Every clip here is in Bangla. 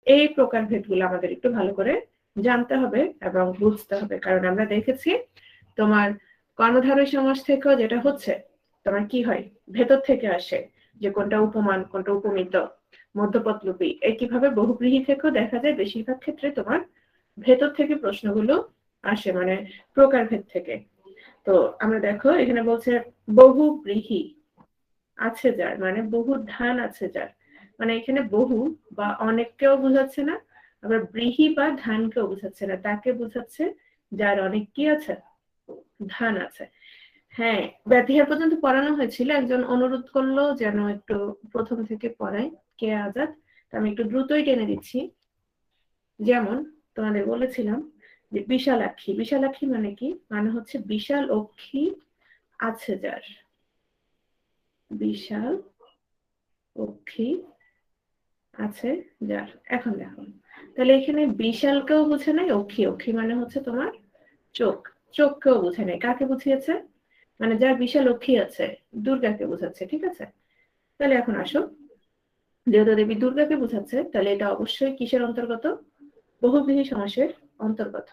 এই প্রকারভেদগুলো আমাদের একটু ভালো করে জানতে হবে এবং বুঝতে হবে, কারণ আমরা দেখেছি তোমার কর্ণধারয় সমাস থেকেও যেটা হচ্ছে তোমার কি হয়, ভেতর থেকে আসে যে কোনটা উপমান কোনটা উপমিত, মধ্যপদলোপী। একইভাবে বহুব্রীহি থেকেও দেখা যায় বেশিরভাগ ক্ষেত্রে তোমার ভেতর থেকে প্রশ্নগুলো আসে, মানে প্রকারভেদ থেকে। তো আমরা দেখো এখানে বলছে বহুব্রীহি আছে যার, মানে বহু ধান আছে যার, মানে এখানে বহু বা অনেককেও বোঝাচ্ছে না, আবার ব্রীহি বা ধানকেও বোঝাচ্ছে না, তাকে বোঝাচ্ছে যার অনেক কি আছে, ধান আছে। হ্যাঁ, ব্যাতিহার পর্যন্ত পড়ানো হয়েছিল, একজন অনুরোধ করলো যেন একটু প্রথম থেকে পড়াই, কে আজাদ। আমি একটু দ্রুতই টেনে দিচ্ছি। যেমন তোমাদের বলেছিলাম যে বিশালাক্ষী, বিশালাক্ষী মানে কি, মানে হচ্ছে বিশাল অক্ষী আছে যার, বিশাল অক্ষী আছে যার। এখন দেখো তাহলে এখানে বিশালকেও বুঝে নাই, অক্ষী, অক্ষী মানে হচ্ছে তোমার চোখ, চোখকেও বুঝে নাই, কাকে বুঝিয়েছে, মানে যার বিশাল অক্ষী আছে দুর্গাকে বোঝাচ্ছে, ঠিক আছে। তাহলে এখন আসো, যেহেতু দেবী দুর্গাকে বোঝাচ্ছে তাহলে এটা অবশ্যই কিসের অন্তর্গত, বহুব্রীহি সমাসের অন্তর্গত।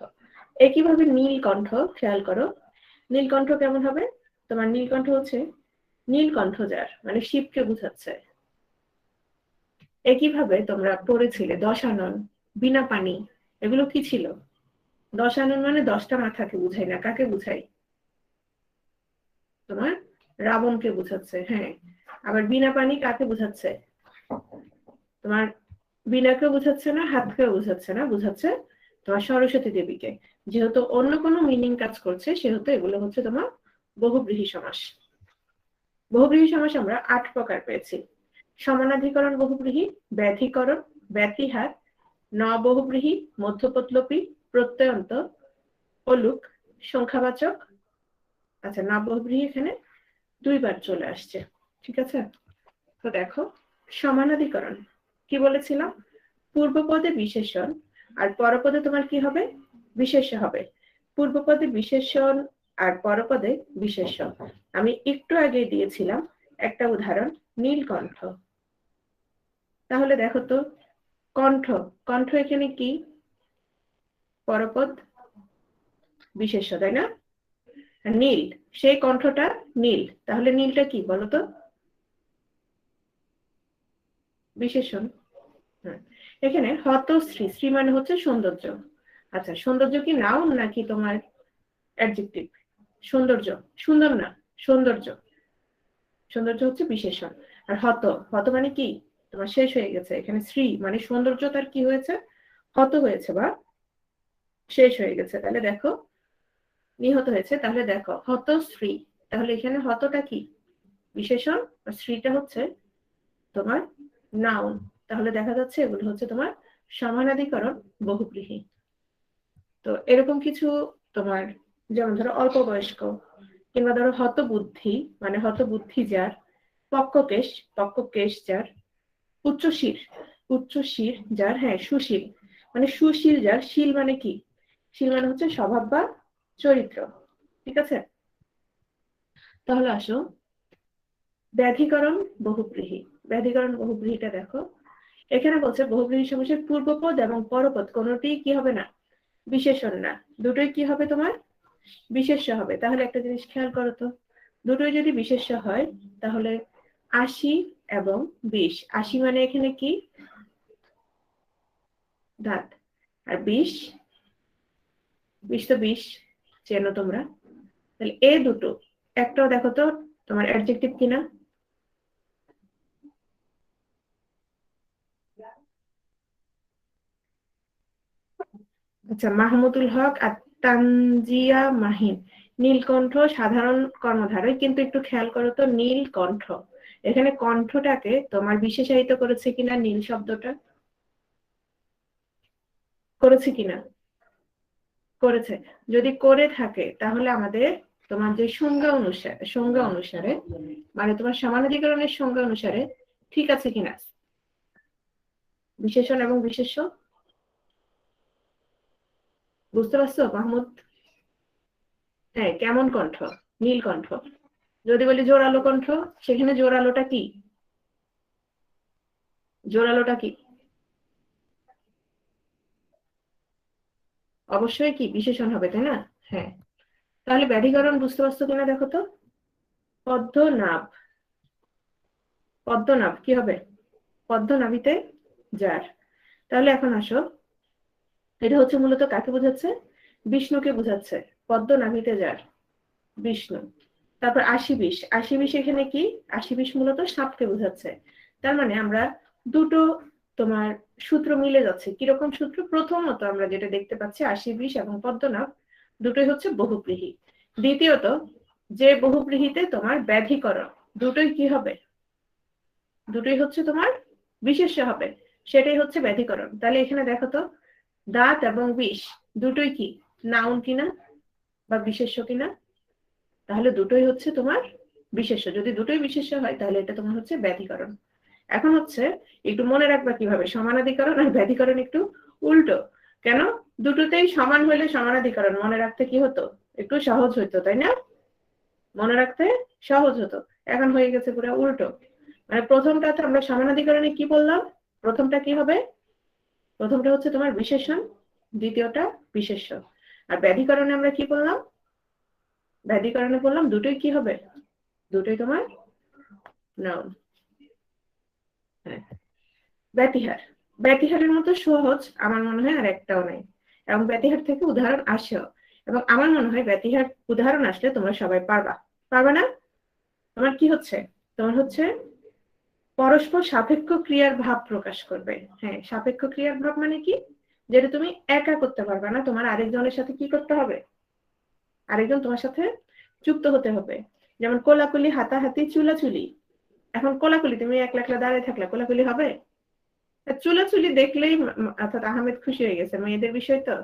একইভাবে নীলকণ্ঠ, খেয়াল করো নীলকণ্ঠ কেমন হবে, তোমার নীলকণ্ঠ হচ্ছে নীলকণ্ঠ যার, মানে শিবকে বোঝাচ্ছে। একইভাবে তোমরা পড়েছিলে দশানন, বিনা পানি, এগুলো কি ছিল, দশানন মানে 10টা মাথাকে বুঝাই না, কাকে বুঝাই, তোমার রাবণকে বুঝাচ্ছে। হ্যাঁ, আবার বিনা পানি কাকে বুঝাচ্ছে, তোমার বিনাকে বুঝাচ্ছে না, হাতকেও বুঝাচ্ছে না, বুঝাচ্ছে তোমার সরস্বতী দেবীকে। যেহেতু অন্য কোনো মিনিং কাজ করছে সেহেতু এগুলো হচ্ছে তোমার বহুব্রীহি সমাস। বহুব্রীহি সমাস আমরা 8 প্রকার পেয়েছি। সমানাধিকরণ বহুব্রীহি, ব্যাধিকরণ, ব্যতিহার, নবহুব্রীহি, মধ্যপদলোপী, প্রত্যয়ন্ত, অলুক, সংখ্যাবাচক। আচ্ছা, নবহুব্রীহি এখানে 2 বার চলে আসছে, ঠিক আছে। তো দেখো সমানাধিকরণ কি বলেছিলাম, পূর্বপদে বিশেষণ আর পরপদে তোমার কি হবে, বিশেষ্য হবে। পূর্বপদে বিশেষণ আর পরপদে বিশেষ্য। আমি একটু আগে দিয়েছিলাম একটা উদাহরণ, নীলকণ্ঠ। তাহলে দেখো তো কণ্ঠ, কণ্ঠ এখানে কি, পরপদ বিশেষ্য, তাই না। নীল, সেই কণ্ঠটা নীল, তাহলে নীলটা কি বলতো, বিশেষণ। এখানে হতশ্রী, শ্রী মানে হচ্ছে সৌন্দর্য। আচ্ছা, সৌন্দর্য কি নাউন নাকি তোমার অ্যাডজেক্টিভ, সৌন্দর্য, সুন্দর না, সৌন্দর্য, সৌন্দর্য হচ্ছে বিশেষণ। আর হত, হত মানে কি, তোমার শেষ হয়ে গেছে, এখানে শ্রী মানে সৌন্দর্য তার কি হয়েছে, হত হয়েছে বা শেষ হয়ে গেছে। তাহলে দেখো নিহত হয়েছে, তাহলে দেখো হত শ্রী, তাহলে এখানে হতটা কি বিশেষণ আর শ্রীটা হচ্ছে তোমার নাউন। তাহলে দেখা যাচ্ছে এগুলো হচ্ছে তোমার সমানাধিকরণ বহুব্রীহি। তো এরকম কিছু তোমার, যেমন ধরো অল্প বয়স্ক, কিংবা ধরো হতবুদ্ধি মানে হতবুদ্ধি যার, পক্ককেশ, পক্ককেশ যার, উচ্চশীর, উচ্চশীর যার, হ্যাঁ সুশীল মানে সুশীল যার, শীল মানে কি, শীল মানে হচ্ছে স্বভাব বা চরিত্র, ঠিক আছে। তাহলে আসো ব্যাধিকরণ বহুব্রীহি, ব্যাধিকরণ বহুব্রীহিটা দেখো, এখানে বলছে বহুব্রীহি সমাসের পূর্বপদ এবং পরপদ কোনোটি কি হবে না, বিশেষণ না, দুটোই কি হবে তোমার বিশেষ্য হবে। তাহলে একটা জিনিস খেয়াল করো তো, দুটোই যদি বিশেষ্য হয় তাহলে 80 এবং 20, 80 মানে এখানে কি দাঁত, আর 20, 20 তো 20 চেনো তোমরা। তাহলে এই দুটো একটাও দেখো তো তোমার অ্যাডজেক্টিভ কিনা। আচ্ছা, মাহমুদুল হক আর তানজিয়া মাহিন, নীলকণ্ঠ সাধারণ কর্মধারয়, কিন্তু একটু খেয়াল করো তো নীলকণ্ঠ, এখানে কণ্ঠটাকে তোমার বিশেষায়িত করেছে কিনা, নীল শব্দটা করেছে কিনা, করেছে। যদি করে থাকে তাহলে আমাদের তোমার যে সংজ্ঞা অনুসারে মানে তোমার সমানাধিকরণের সংজ্ঞা অনুসারে ঠিক আছে কিনা, বিশেষণ এবং বিশেষ্য, বুঝতে পারছো মাহমুদ। হ্যাঁ, কেমন কণ্ঠ, নীলকণ্ঠ। যদি বলি জোরালো কণ্ঠ, সেখানে জোরালোটা কি, জোরালোটা কি, অবশ্যই কি বিশেষণ হবে, তাই না? হ্যাঁ, তাহলে ব্যাধিকরণ বুঝতে পারছো কিনা দেখো তো। পদ্মনাভ, পদ্মনাভ কি হবে? পদ্মনাভিতে যার। তাহলে এখন আসো, এটা হচ্ছে মূলত কাকে বোঝাচ্ছে? বিষ্ণুকে বোঝাচ্ছে। পদ্মনাভিতে যার, বিষ্ণু। তারপর আশি বিষ, আশি বিষ এখানে কি? আশি বিষ মূলত সাপকে বোঝাচ্ছে। তার মানে আমরা দুটো তোমার সূত্র মিলে যাচ্ছে। কিরকম সূত্র? প্রথমত আমরা যেটা দেখতে পাচ্ছি, আশি বিষ এবং পদ্মনাভ দুটোই হচ্ছে বহুব্রীহি। দ্বিতীয়ত, যে বহুব্রীহিতে তোমার ব্যাধিকরণ, দুটোই কি হবে? দুটোই হচ্ছে তোমার বিশেষ্য হবে, সেটাই হচ্ছে ব্যাধিকরণ। তাহলে এখানে দেখো তো, দাঁত এবং বিষ দুটোই কি নাউন কিনা বা বিশেষ্য কিনা? তাহলে দুটোই হচ্ছে তোমার বিশেষ্য। যদি দুটোই বিশেষ্য হয় তাহলে এটা তোমার হচ্ছে ব্যাধিকরণ। এখন হচ্ছে একটু মনে রাখবা কিভাবে সমানাধিকরণ আর ব্যাধিকরণ একটু উল্টো। কেন? দুটোতেই সমান হলে সমানাধিকরণ মনে রাখতে কি হতো? একটু সহজ হইতো, তাই না? মনে রাখতে সহজ হতো। এখন হয়ে গেছে পুরো উল্টো। মানে প্রথমটাতে আমরা সমানাধিকরণে কি বললাম? প্রথমটা কি হবে? প্রথমটা হচ্ছে তোমার বিশেষণ, দ্বিতীয়টা বিশেষ্য। আর ব্যাধিকরণে আমরা কি বললাম? ব্যাধিকরণে বললাম দুটোই কি হবে? দুটোই তোমার নাউন। হ্যাঁ, ব্যতিহার। ব্যতিহারের মতো সহজ আমার মনে হয় আর একটাও নাই, এবং ব্যতিহার থেকে উদাহরণ আসেও। এবং আমার মনে হয় ব্যতিহার উদাহরণ আসলে তোমরা সবাই পারবা। পারবা না? তোমার কি হচ্ছে? তোমার হচ্ছে পরস্পর সাপেক্ষ ক্রিয়ার ভাব প্রকাশ করবে। হ্যাঁ, সাপেক্ষ ক্রিয়ার ভাব মানে কি? যেটা তুমি একা করতে পারবে না, তোমার আরেকজনের সাথে কি করতে হবে? আরেকজন তোমার সাথে যুক্ত হতে হবে। যেমন কোলাকুলি, হাতাহাতি, চুলাচুলি। এখন কোলাকুলি তুমি একলা একলা দাঁড়িয়ে থাকলে কোলাকুলি হবে? চুলাচুলি দেখলেই অর্থাৎ আহমেদ খুশি হয়ে গেছে, মেয়েদের বিষয় তো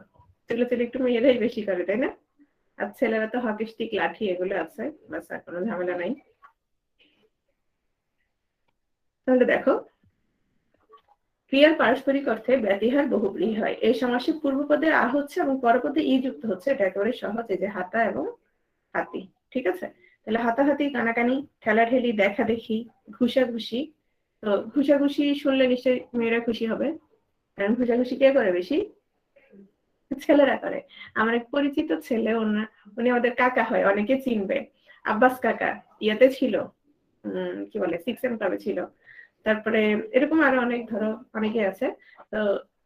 চুলাচুলি একটু মেয়েরাই বেশি করে, তাই না? আর ছেলেরা তো হকি স্টিক, লাঠি এগুলো আছে, বাস আর কোনো ঝামেলা নাই। তাহলে দেখো, ক্রিয়ার পারস্পরিক অর্থে ব্যতিহার বহুব্রীহি হয়। এই সমাসে পূর্বপদে আ হচ্ছে এবং পরপদে ই যুক্ত হচ্ছে, এটা একেবারে সহজ। এই যে হাতা এবং হাতি, ঠিক আছে? তাহলে হাতাহাতি, কানাকানি, ঠেলাঠেলি, দেখা দেখি, ঘুষাঘুষি। তো ঘুষাঘুষি শুনলে নিশ্চয়ই মেয়েরা খুশি হবে, কারণ ঘুষাঘুষি কে করে বেশি? ছেলেরা করে। আমার এক পরিচিত ছেলে, উনি আমাদের কাকা হয়, অনেকে চিনবে। আব্বাস কাকা ইয়েতে ছিল, কি বলে, 6M ক্লাবে ছিল। তারপরে এরকম আরো অনেক, ধরো অনেকে আছে। তো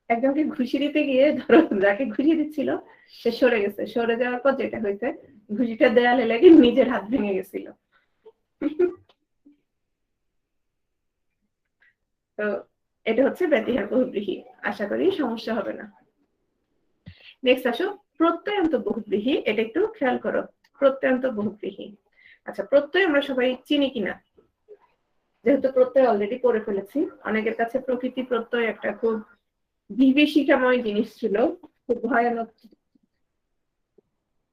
একজনকে ঘুষি দিতে গিয়ে, ধরো যাকে ঘুষি দিচ্ছিল সে সরে গেছে, সরে যাওয়ার পর যেটা হয়েছে, ঘুষিটা দেয়ালে লেগে নিজের হাত ভেঙে গেছিল। তো এটা হচ্ছে ব্যতিহার বহুব্রীহি। আশা করি সমস্যা হবে না। নেক্সট আসো, প্রত্যয়ান্ত বহুব্রীহি। এটা একটু খেয়াল করো, প্রত্যয়ান্ত বহুব্রীহি। আচ্ছা, প্রত্যয় আমরা সবাই চিনি কিনা? যেহেতু প্রত্যয় অলরেডি পড়ে ফেলেছি, অনেকের কাছে প্রকৃতি প্রত্যয় একটা খুব বিভীষিকাময় জিনিস ছিল, খুব ভয়ানক,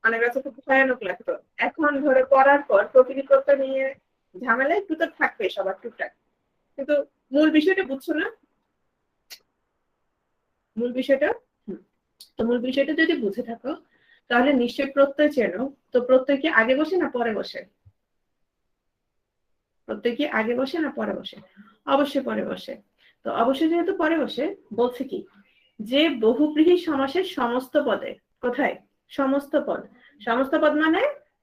অনেক কাছে খুব ভয়ানক লাগতো। এখন ধরে পড়ার পর প্রকৃতি প্রত্যয় নিয়ে ঝামেলা একটু তো থাকবে সবার, টুকটাক, কিন্তু মূল বিষয়টা বুঝছো না? মূল বিষয়টা, তো মূল বিষয়টা যদি বুঝে থাকো তাহলে নিশ্চয়ই প্রত্যয় চেনো। তো প্রত্যয় কি আগে বসে না পরে বসে? প্রত্যয় কি আগে বসে না পরে বসে? অবশ্যই পরে বসে। তো অবশ্যই যেহেতু পরে বসে, বলছে কি, যে বহুব্রীহি সমাসের সমস্ত পদে, কোথায়? সমস্ত পদ। সমস্ত পদ মানে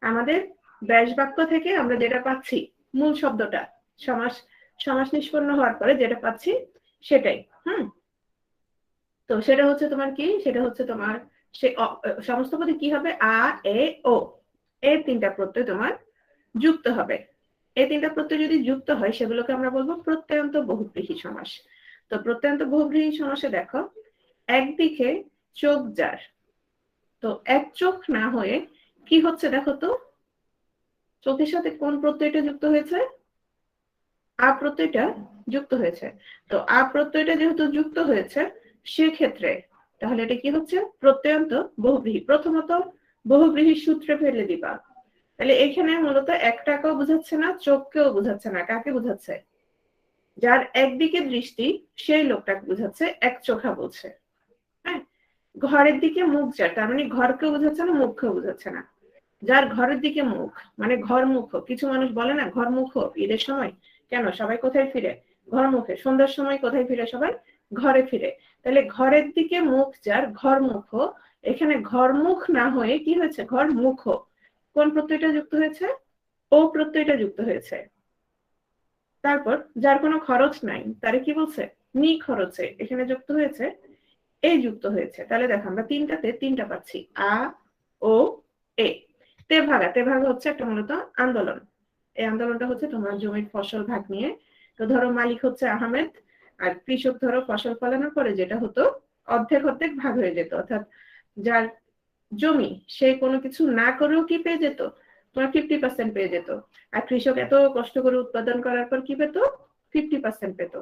আমাদের ব্যাস বাক্য থেকে আমরা যেটা পাচ্ছি, মূল শব্দটা, সমাস, সমাস নিষ্পন্ন হওয়ার পরে যেটা পাচ্ছি সেটাই। তো সেটা হচ্ছে তোমার কি? সেটা হচ্ছে তোমার সে সমস্ত পদে কি হবে? আ, এ, ও, এই তিনটা প্রত্যয় তোমার যুক্ত হবে। এই তিনটা প্রত্যয় যদি যুক্ত হয় সেগুলোকে আমরা বলবো প্রত্যয়ান্ত বহুব্রীহি সমাস। তো প্রত্যয়ান্ত বহুব্রীহি সমাসে দেখো, একদিকে চোখ যার, তো এক চোখ না হয়ে কি হচ্ছে দেখো তো, চোখের সাথে কোন প্রত্যয়টা যুক্ত হয়েছে? আ প্রত্যয়টা যুক্ত হয়েছে। তো আ প্রত্যয়টা যেহেতু যুক্ত হয়েছে, সেক্ষেত্রে তাহলে এটা কি হচ্ছে? প্রত্যয়ান্ত বহুব্রীহি। প্রথমত বহুব্রীহির সূত্রে ফেলে দিবা। তাহলে এখানে মূলত একটাকেও বোঝাচ্ছে না, চোখকেও বোঝাচ্ছে না। কাকে বোঝাচ্ছে? যার একদিকে দৃষ্টি সেই লোকটাকে বোঝাচ্ছে, এক চোখা বলছে। হ্যাঁ, ঘরের দিকে মুখ যার, তার মানে ঘরকেও বোঝাচ্ছে না, মুখকেও বোঝাচ্ছে না। যার ঘরের দিকে মুখ মানে ঘর মুখ। কিছু মানুষ বলে না ঘর মুখ ঈদের সময়, কেন সবাই কোথায় ফিরে? ঘর মুখে। সন্ধ্যার সময় কোথায় ফিরে সবাই? ঘরে ফিরে। তাহলে ঘরের দিকে মুখ যার, ঘর মুখ, এখানে ঘরমুখ না হয়ে কি হয়েছে, ঘরমুখ। কোন প্রত্যয়টা যুক্ত হয়েছে, ও প্রত্যয়টা যুক্ত হয়েছে। তারপর যার কোনো খরচ নাই তারে কি বলছে, নি খরচে, এখানে যুক্ত হয়েছে এ যুক্ত হয়েছে। তাহলে দেখো আমরা তিনটাতে তিনটা পাচ্ছি, আ ও এ। তে ভাগা হচ্ছে একটা মূলত আন্দোলন। এই আন্দোলনটা হচ্ছে তোমার জমির ফসল ভাগ নিয়ে। তো ধরো মালিক হচ্ছে আহমেদ, আর কৃষক ধরো ফসল ফলানোর পরে যেটা হতো অর্ধেক অর্ধেক ভাগ হয়ে যেত, অর্থাৎ যার জমি সে কোনো কিছু না করেও কি পেয়ে যেত, তোমার 50% পেয়ে যেত। আর কৃষক এত কষ্ট করে উৎপাদন করার পর কি পেত, 50% পেত।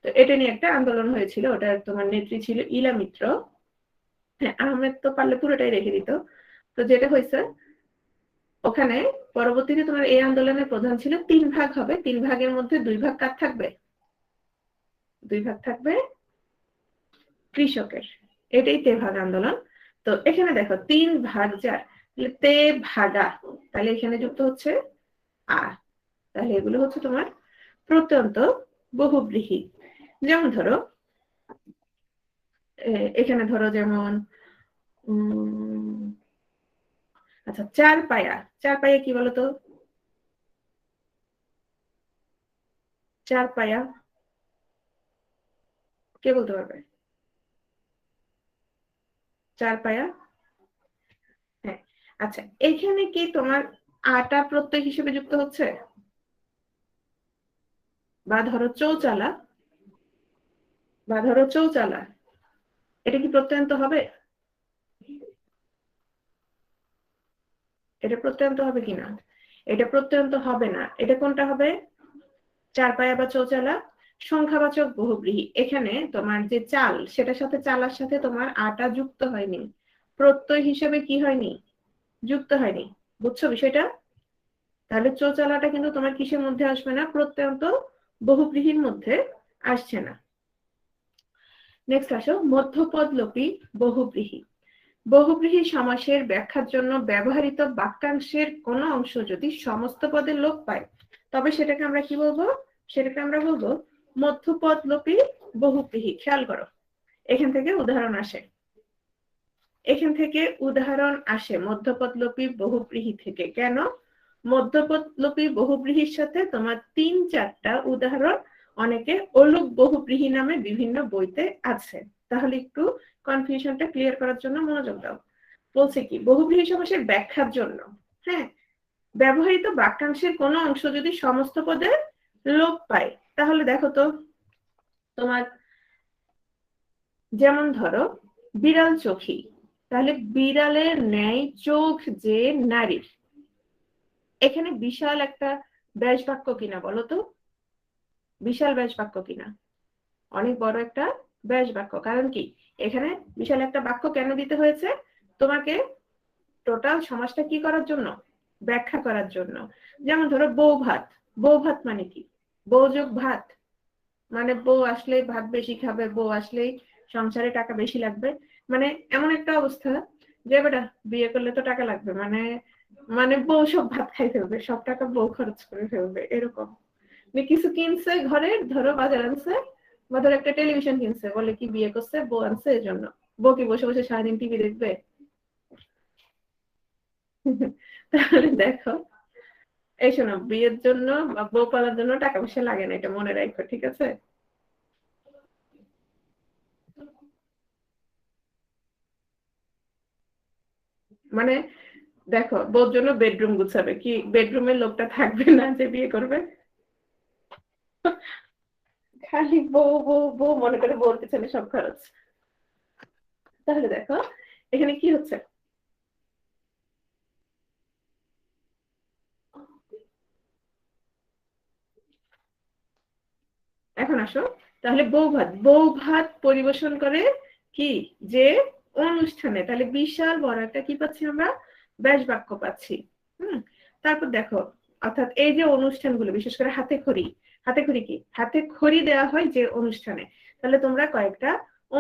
তো এটা নিয়ে একটা আন্দোলন হয়েছিল, ওটা তোমার নেত্রী ছিল ইলা মিত্র। হ্যাঁ, আহমেদ তো পারলে পুরোটাই রেখে দিত। তো যেটা হয়েছে ওখানে পরবর্তীতে তোমার এই আন্দোলনের প্রধান ছিল, 3 ভাগ হবে, 3 ভাগের মধ্যে 2 ভাগ কার থাকবে, 2 ভাগ থাকবে কৃষকের। এটাই তে ভাগ আন্দোলন। তো এখানে দেখো 3 ভাগ যার, তে ভাগা, তাহলে এখানে যুক্ত হচ্ছে আ। তাহলে এগুলো হচ্ছে তোমার প্রত্যন্ত বহুব্রীহি। যেমন ধরো এখানে ধরো যেমন আচ্ছা, 4 পায়া, 4 পায়া কি বলতো, 4 পায়া কে বলতে পারবে, 4 পায়া। হ্যাঁ, আচ্ছা, এখানে কি তোমার আটা প্রত্যয় হিসেবে যুক্ত হচ্ছে, বা ধরো চৌচালা, বা ধরো চৌচালা, এটা কি প্রত্যয়ন্ত হবে, এটা প্রত্যয়ন্ত হবে কিনা, এটা প্রত্যয়ন্ত হবে না। এটা কোনটা হবে, 4 পায়া বা চৌচালা সংখ্যাবাচক বহুব্রীহি। এখানে তোমার যে চাল, সেটার সাথে চালার সাথে তোমার আটা যুক্ত হয়নি, প্রত্যয় হিসেবে কি হয়নি, যুক্ত হয়নি। বুঝছো বিষয়টা? তাহলে চৌচালাটা কিন্তু তোমার কিসের মধ্যে আসবে না, প্রত্যয়ন্ত বহুব্রীহির মধ্যে আসছে না। নেক্সট আসো মধ্যপদলোপী বহুব্রীহি। বহুব্রীহি সমাসের ব্যাখ্যার জন্য ব্যবহৃত বাক্যাংশের কোন অংশ যদি সমস্ত পদের লোপ পায়, তবে সেটাকে আমরা কি বলবো, সেটাকে আমরা বলবো মধ্যপদলোপী বহুব্রীহি। খেয়াল করো, এখান থেকে উদাহরণ আসে, এখান থেকে উদাহরণ আসে মধ্যপদলোপী বহুব্রীহি থেকে। কেন, মধ্যপদলোপী বহুব্রীহির সাথে তোমার 3-4টা উদাহরণ অনেকে অলুক বহুব্রীহি নামে বিভিন্ন বইতে আছে। তাহলে একটু কনফিউশনটা ক্লিয়ার করার জন্য মনোযোগ দাও। বলছে কি, বহুব্রীহি সমাসের ব্যাখ্যার জন্য, হ্যাঁ, ব্যবহৃত বাক্যাংশের কোনো অংশ যদি সমস্ত পদে লোপ পায়, তাহলে দেখো তো তোমার যেমন ধরো বিড়াল চোখী, তাহলে বিড়ালের ন্যায় চোখ যে নারীর, এখানে বিশাল একটা ব্যাস বাক্য কিনা বলো তো, বিশাল ব্যাস বাক্য কিনা, অনেক বড় একটা ব্যাস বাক্য। কারণ কি, এখানে বিশাল একটা বাক্য কেন দিতে হয়েছে, তোমাকে টোটাল সমাজটা কি করার জন্য, ব্যাখ্যা করার জন্য। যেমন ধরো বউ ভাত, বউ ভাত মানে কি, বউ যোগ ভাত, মানে বউ আসলেই ভাত বেশি খাবে, বউ আসলেই সংসারে টাকা বেশি লাগবে। মানে এমন একটা অবস্থা যে বেটা বিয়ে করলে তো টাকা লাগবে, মানে মানে বউ সব ভাত খাই ফেলবে, সব টাকা বউ খরচ করে ফেলবে, এরকম। কিছু কিনছে ঘরে, ধরো বাজার আনছে, বা ধরো একটা টেলিভিশন কিনছে, বলে কি বিয়ে করছে, বউ আনছে এই জন্য। বউ কি বসে বসে সারাদিন টিভি দেখবে? তাহলে দেখো, এই শোনো, বিয়ের জন্য বা বউ পালার জন্য টাকা পয়সা লাগে না, এটা মনে রাখো, ঠিক আছে? মানে দেখো, বউর জন্য বেডরুম গুছাবে, কি বেডরুমের লোকটা থাকবে না যে বিয়ে করবে? খালি বউ বউ বউ মনে করে বউর পেছনে সব খরচ। তাহলে দেখো এখানে কি হচ্ছে, এখন আসো, তাহলে বউ ভাত, বউ ভাত পরিবেশন করে কি, যে অনুষ্ঠানে, তাহলে বিশাল বড় একটা কি পাচ্ছি আমরা, ব্যাস বাক্য পাচ্ছি। হুম, তারপর দেখো, অর্থাৎ এই যে অনুষ্ঠানগুলো, বিশেষ করে হাতে খড়ি, হাতে খড়ি কি, হাতে খড়ি দেওয়া হয় যে অনুষ্ঠানে। তাহলে তোমরা কয়েকটা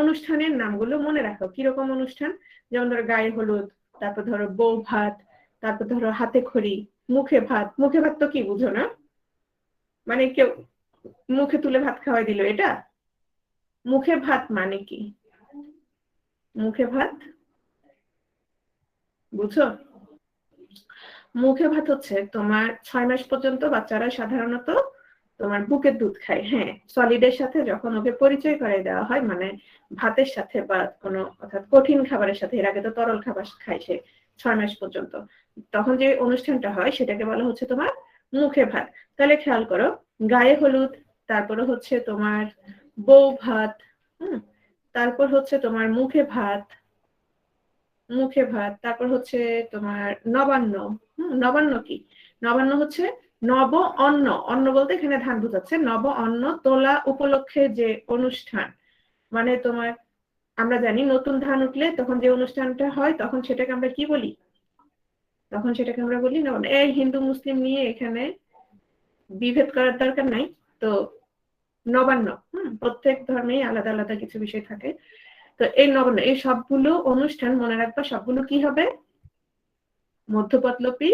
অনুষ্ঠানের নামগুলো মনে রাখো, কিরকম অনুষ্ঠান, যেমন ধরো গায়ে হলুদ, তারপর ধরো বউ ভাত, তারপর ধরো হাতে খড়ি, মুখে ভাত। মুখে ভাত তো কি বুঝো না, মানে কেউ মুখে তুলে ভাত খাওয়াই দিল, এটা মুখে ভাত মানে কি, মুখে ভাত বুঝছো? মুখে ভাত হচ্ছে তোমার 6 মাস পর্যন্ত বাচ্চারা সাধারণত তোমার বুকের দুধ খায়। হ্যাঁ, সলিডের সাথে যখন ওকে পরিচয় করাই দেওয়া হয়, মানে ভাতের সাথে বা কোনো অর্থাৎ কঠিন খাবারের সাথে, এর আগে তো তরল খাবার খায় সে 6 মাস পর্যন্ত, তখন যে অনুষ্ঠানটা হয় সেটাকে বলা হচ্ছে তোমার মুখে ভাত। তাহলে খেয়াল করো, গায়ে হলুদ, তারপরে হচ্ছে তোমার বউ ভাত, তারপর হচ্ছে তোমার মুখে ভাত, তারপর হচ্ছে তোমার নবান্ন। নবান্ন কি? নবান্ন হচ্ছে নব অন্ন। অন্ন বলতে এখানে ধান বোঝাচ্ছে। নব অন্ন তোলা উপলক্ষে যে অনুষ্ঠান, মানে তোমার আমরা জানি নতুন ধান উঠলে তখন যে অনুষ্ঠানটা হয় তখন সেটাকে আমরা কি বলি? তখন সেটাকে আমরা বলি নবান্ন। এই হিন্দু মুসলিম নিয়ে এখানে বিভেদ করার দরকার নাই তো। নবান্ন, প্রত্যেক ধর্মেই আলাদা আলাদা কিছু বিষয় থাকে। তো এই নবান্ন, এই সবগুলো অনুষ্ঠান মনে রাখবা, সবগুলো কি হবে? মধ্যপদলোপী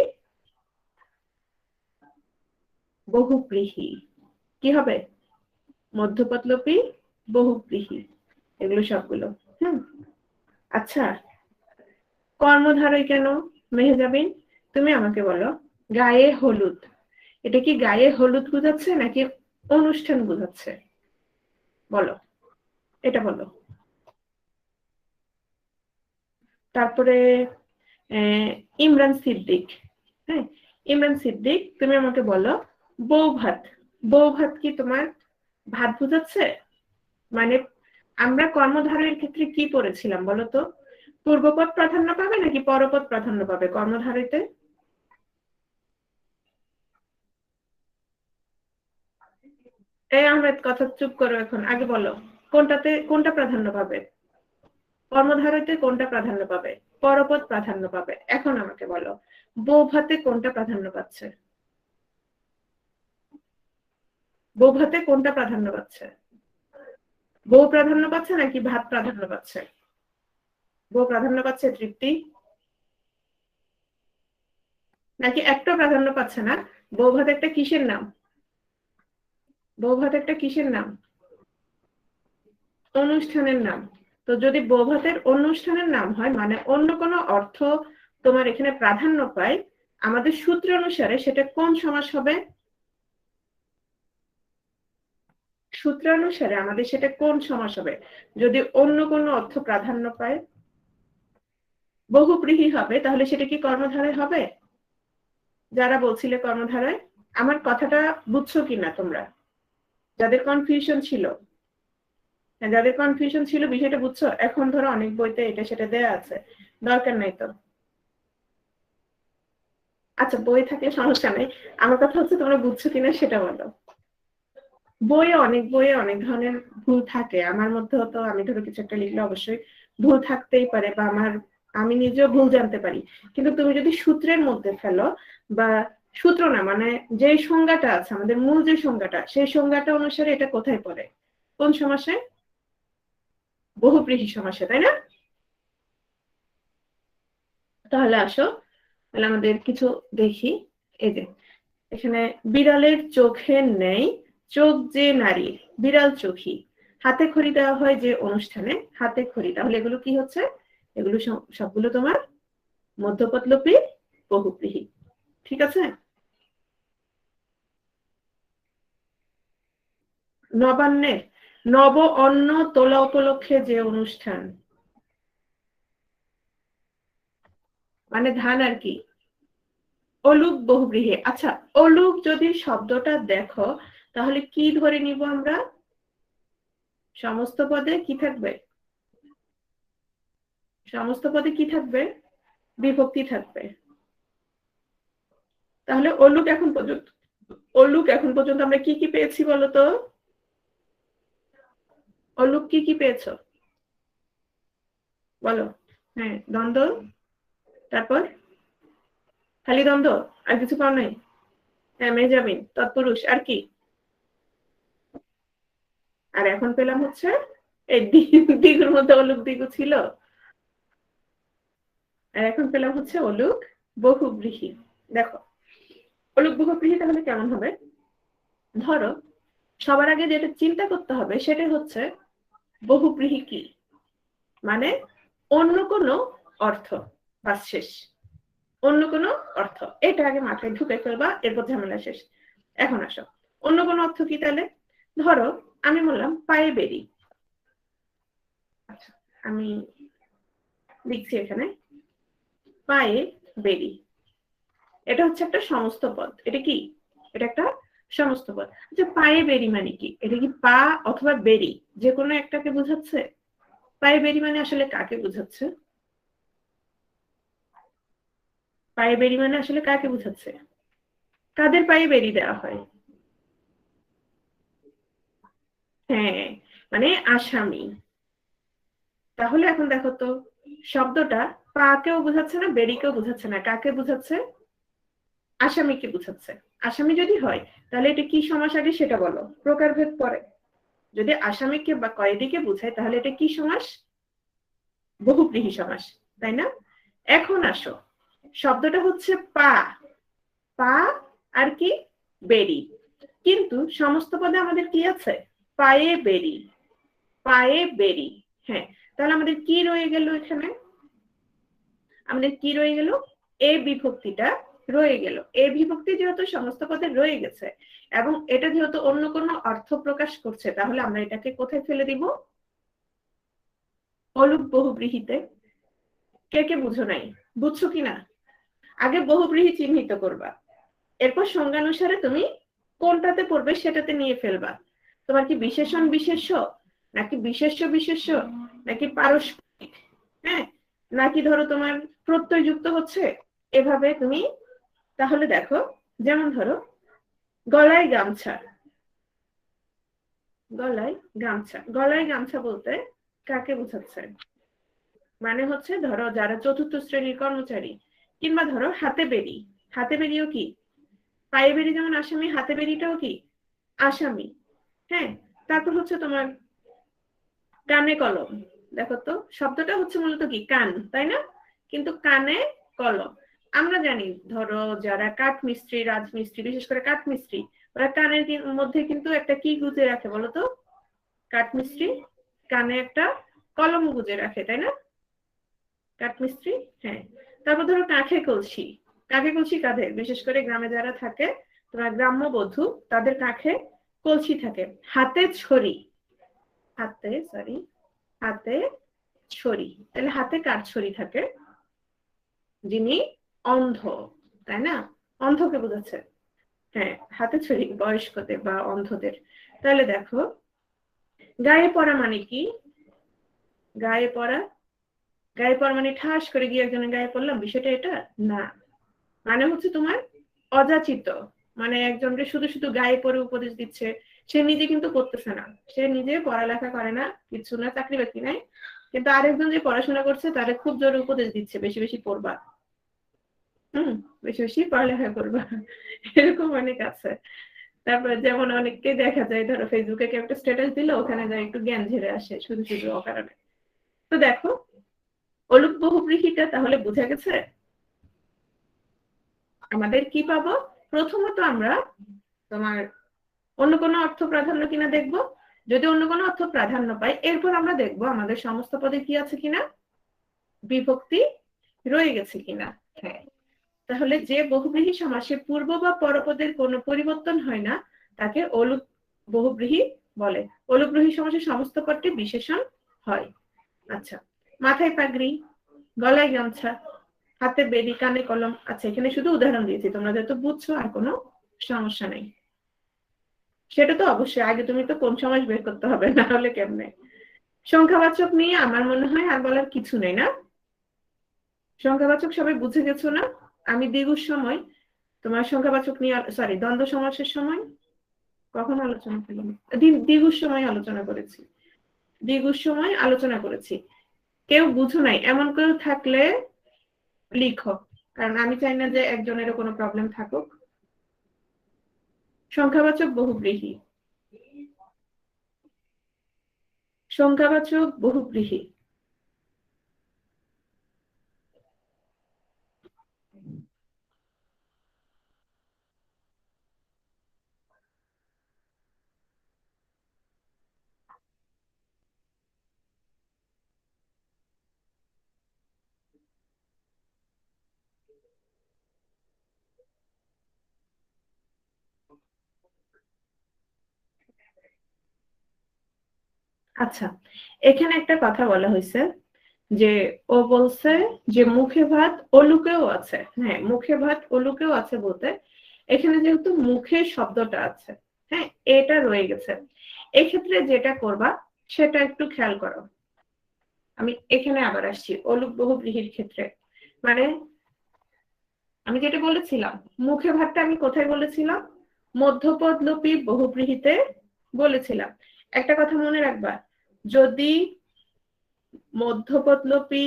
বহুব্রীহি। কি হবে? মধ্যপদলোপী বহুব্রীহি, এগুলো সবগুলো। আচ্ছা, কর্মধারয় কেন মেহজাবিন? তুমি আমাকে বলো, গায়ে হলুদ, এটা কি গায়ে হলুদ বোঝাচ্ছে নাকি অনুষ্ঠান বোঝাচ্ছে? বলো, এটা বলো। তারপরে ইমরান সিদ্দিক। হ্যাঁ, ইমরান সিদ্দিক, তুমি আমাকে বলো, বউ ভাত, বউ ভাত কি তোমার ভাত বোঝাচ্ছে? মানে আমরা কর্মধারয়ের ক্ষেত্রে কি পড়েছিলাম বলতো? পূর্বপদ প্রাধান্য পাবে নাকি পরপদ প্রাধান্য পাবে কর্মধারয়তে? এই আহমেদ, কথা চুপ করো এখন, আগে বলো কোনটাতে কোনটা প্রাধান্য পাবে? কর্মধারয়তে কোনটা প্রাধান্য পাবে? পরপদ প্রাধান্য পাবে। এখন আমাকে বলো, বউ ভাতে কোনটা প্রাধান্য পাচ্ছে? বউ ভাতে কোনটা প্রাধান্য পাচ্ছে? বউ প্রাধান্য পাচ্ছে নাকি ভাত প্রাধান্য পাচ্ছে? বউ প্রাধান্য পাচ্ছে তৃপ্তি, নাকি একটা প্রাধান্য পাচ্ছে না? বউ ভাত একটা কিসের নাম? বউ ভাত একটা কিসের নাম? অনুষ্ঠানের নাম। তো যদি বউ ভাতের অনুষ্ঠানের নাম হয়, মানে অন্য কোনো অর্থ তোমার এখানে প্রাধান্য পায়, আমাদের সূত্র অনুসারে সেটা কোন সমাস হবে? সূত্র অনুসারে আমাদের সেটা কোন সমাস হবে যদি অন্য কোনো অর্থ প্রাধান্য পায়? বহুব্রীহি হবে। তাহলে সেটা কি কর্মধারয় হবে? যারা বলছিলে কর্মধারয়, আমার কথাটা বুঝছো কিনা তোমরা? যাদের কনফিউশন ছিল, যাদের কনফিউশন ছিল বিষয়টা বুঝছো? এখন ধরো অনেক বইতে এটা সেটা দেয়া আছে, দরকার নাই তো। আচ্ছা, বই থাকলে সমস্যা নেই, আমার কথা হচ্ছে তোমরা বুঝছো কিনা সেটা বলো। বইয়ে অনেক ধরনের ভুল থাকে, আমার মধ্যেও তো, আমি ধরো কিছু একটা লিখলে অবশ্যই ভুল থাকতেই পারে, বা আমি নিজেও ভুল জানতে পারি। কিন্তু তুমি যদি সূত্রের মধ্যে ফেলো, বা সূত্র না, মানে যে সংজ্ঞাটা আছে, আমাদের মূল যে সংজ্ঞাটা, সেই সংজ্ঞাটা অনুসারে এটা কোথায় পড়ে? কোন সমাসে? বহুব্রীহি সমাসে, তাই না? তাহলে আসো, তাহলে আমাদের কিছু দেখি। এই যে এখানে, বিড়ালের চোখের নেই চোখ যে নারী, বিড়াল চোখী, হাতে খড়ি দেওয়া হয় যে অনুষ্ঠানে, হাতে খড়ি। তাহলে এগুলো কি হচ্ছে? এগুলো সবগুলো তোমার মধ্যপদলোপী বহুব্রীহি। ঠিক আছে? নবান্নের, নব অন্ন তোলা উপলক্ষে যে অনুষ্ঠান, মানে ধান আর কি। অলুক বহুব্রীহি। আচ্ছা, অলুক যদি শব্দটা দেখো, তাহলে কি ধরে নিব আমরা? সমস্ত পদে কি থাকবে? সমস্ত পদে কি থাকবে? বিভক্তি থাকবে। তাহলে অলুক এখন পর্যন্ত আমরা কি কি পেয়েছি বলতো? অলুক কি কি পেয়েছো বলো? হ্যাঁ, দ্বন্দ্ব, তারপর খালি দ্বন্দ্ব, আর কিছু পাও নাই? হ্যাঁ, মেজাবিন, তৎপুরুষ, আর কি? আর এখন পেলাম হচ্ছে এই দিগুর মধ্যে অলুক দিগু ছিল, আর এখন পেলাম হচ্ছে অলুক বহুব্রীহি। দেখো, অলুক বহুব্রীহি তাহলে কেমন হবে? ধরো, সবার আগে যেটা চিন্তা করতে হবে সেটা হচ্ছে বহুব্রীহি কি, মানে অন্য কোনো অর্থ। বাস শেষ। অন্য কোনো অর্থ, এটা আগে মাথায় ঢুকে ফেলবা, এরপর ঝামেলা শেষ। এখন আসো, অন্য কোনো অর্থ কি তাহলে? ধরো আমি বললাম পায়ে বেরি। আচ্ছা, আমি লিখছি এখানে পায়ে বেরি। এটা হচ্ছে একটা সমস্ত পদ। এটা কি? এটা একটা সমস্ত পদ। আচ্ছা, পায়ে বেরি মানে কি? এটা কি পা অথবা বেরি যে কোনো একটাকে বোঝাচ্ছে? পায়ে বেরি মানে আসলে কাকে বোঝাচ্ছে? পায়ে বেরি মানে আসলে কাকে বোঝাচ্ছে? কাদের পায়ে বেরি দেওয়া হয়? হ্যাঁ, মানে আসামি। তাহলে এখন দেখো তো, শব্দটা পা কেও বোঝাচ্ছে না, বেরিকেও বোঝাচ্ছে না, কাকে বোঝাচ্ছে? আসামিকে বোঝাচ্ছে। আসামি যদি হয় তাহলে এটা কি সমাস আগে সেটা বলো, প্রকারভেদ পরে। যদি আসামিকে বা কয়েদিকে বোঝায় তাহলে এটা কি সমাস? বহুব্রীহি সমাস, তাই না? এখন আসো, শব্দটা হচ্ছে পা, পা আর কি বেরি, কিন্তু সমস্ত পদে আমাদের কি আছে? পায়ে বেরি, পায়ে বেরি। হ্যাঁ, তাহলে আমাদের কি রয়ে গেল এখানে? আমাদের কি রয়ে গেল? এ বিভক্তিটা রয়ে গেল। এ বিভক্তি যেহেতু সমস্ত পদে রয়ে গেছে এবং এটা যেহেতু অন্য কোনো অর্থ প্রকাশ করছে, তাহলে আমরা এটাকে কোথায় ফেলে দিব? অলুক বহুব্রীহিতে। কে কে বুঝো নাই? বুঝছো কিনা? আগে বহুব্রীহি চিহ্নিত করবা, এরপর সংজ্ঞানুসারে তুমি কোনটাতে পড়বে সেটাতে নিয়ে ফেলবা। তোমার কি বিশেষণ বিশেষ্য, নাকি বিশেষ্য বিশেষ্য, নাকি পারস্পরিক, হ্যাঁ, নাকি ধরো তোমার প্রত্যয় যুক্ত হচ্ছে, এভাবে তুমি। তাহলে দেখো, যেমন ধরো গলায় গামছা, গলায় গামছা, গলায় গামছা বলতে কাকে বোঝাচ্ছে? মানে হচ্ছে ধরো যারা চতুর্থ শ্রেণীর কর্মচারী, কিংবা ধরো হাতে বেরি। হাতে বেরিও কি? পায়ে বেরি যেমন আসামি, হাতে বেরিটাও কি আসামি। হ্যাঁ, তারপর হচ্ছে তোমার কানে কলম। দেখো তো, শব্দটা হচ্ছে মূলত কি কান, তাই না? কিন্তু কানে কলম, আমরা জানি ধরো যারা কাঠ মিস্ত্রি, রাজমিস্ত্রি, বিশেষ করে কাঠ মিস্ত্রি, ওরা কানের মধ্যে কিন্তু একটা কি গুজে রাখে বলতো? কাঠ মিস্ত্রি কানে একটা কলম গুজে রাখে, তাই না? কাঠ মিস্ত্রি। হ্যাঁ, তারপর ধরো কাঁখে কলসি। কাঁখে কলসি কাদের? বিশেষ করে গ্রামে যারা থাকে, তোমার গ্রাম্য বধূ, তাদের কাঁখে কলসি থাকে। হাতে ছড়ি, হাতে সরি, হাতে ছড়ি। তাহলে হাতে কার ছড়ি থাকে? যিনি অন্ধ, তাই না? অন্ধকে বোঝাচ্ছে। হ্যাঁ, হাতে ছড়ি বয়স্কদের বা অন্ধদের। তাহলে দেখো, গায়ে পড়া মানে কি? গায়ে পড়া, গায়ে পড়া মানে ঠাস করে গিয়ে একজনের গায়ে পড়লাম, বিষয়টা এটা না। মানে হচ্ছে তোমার অযাচিত, মানে একজনকে শুধু শুধু গায়ে পড়ে উপদেশ দিচ্ছে, সে নিজে কিন্তু করতেছে না, সে নিজে পড়ালেখা করে না, কিছু না, চাকরি বাকরি নাই, কিন্তু আরেকজন যে পড়াশোনা করছে তারে খুব জোরে উপদেশ দিচ্ছে, বেশি বেশি পড়বা, হম, বেশি বেশি পড়ালেখা করবা। এরকম অনেক আছে। তারপরে যেমন অনেককে দেখা যায়, ধরো ফেসবুকে কেউ একটা স্ট্যাটাস দিল, ওখানে যায় একটু জ্ঞান ঝেড়ে আসে শুধু শুধু অকারণে। তো দেখো, অলুক বহুব্রীহিটা তাহলে বুঝা গেছে। আমাদের কি পাবো? প্রথমত আমরা তোমার অন্য কোনো অর্থ প্রাধান্য কিনা দেখবো। যদি অন্য কোনো অর্থ প্রাধান্য পাই, এরপর আমরা দেখবো আমাদের সমস্ত পদে কি আছে কিনা, বিভক্তি রয়ে গেছে কিনা। হ্যাঁ, তাহলে যে বহুব্রীহি সমাসে পূর্ব বা পরপদের কোনো পরিবর্তন হয় না, তাকে অলুক বহুব্রীহি বলে। অলুব্রীহি সমাসে সমস্ত পদটি বিশেষণ হয়। আচ্ছা, মাথায় পাগড়ি, গলায় গামছা, হাতে বেরি, কানে কলম। আচ্ছা, এখানে শুধু উদাহরণ দিয়েছি, তোমরা যেহেতু বুঝছো আর কোনো সমস্যা নেই। সেটা তো অবশ্যই আগে তুমি তো কোন সমাস বের করতে হবে, না হলে কেমনে। সংখ্যাবাচক নিয়ে আমার মনে হয় আর বলার কিছু নেই, না? সংখ্যাবাচক সবাই বুঝে গেছো না? আমি দ্বিগুর সময় তোমার সংখ্যাবাচক নিয়ে, সরি, দ্বন্দ্ব সমাসের সময় কখন আলোচনা করলাম? দ্বিগুর সময় আলোচনা করেছি, দ্বিগুর সময় আলোচনা করেছি। কেউ বুঝো নাই এমন কেউ থাকলে লিখো, কারণ আমি চাই না যে একজনেরও কোনো প্রবলেম থাকুক। সংখ্যাবাচক বহুব্রীহি, সংখ্যাবাচক বহুব্রীহি। আচ্ছা, এখানে একটা কথা বলা হয়েছে যে ও বলছে যে মুখে ভাত অলুকেও আছে। হ্যাঁ, মুখে ভাত অলুকেও আছে বলতে এখানে যেহেতু মুখের শব্দটা আছে, হ্যাঁ, এটা রয়ে গেছে। এক্ষেত্রে যেটা করবা সেটা একটু খেয়াল করো। আমি এখানে আবার আসছি অলুক বহুব্রীহির ক্ষেত্রে। মানে আমি যেটা বলেছিলাম, মুখে ভাতটা আমি কোথায় বলেছিলাম? মধ্যপদ লোপী বহুব্রীহিতে বলেছিলাম। একটা কথা মনে রাখবা, যদি মধ্যপদ লোপী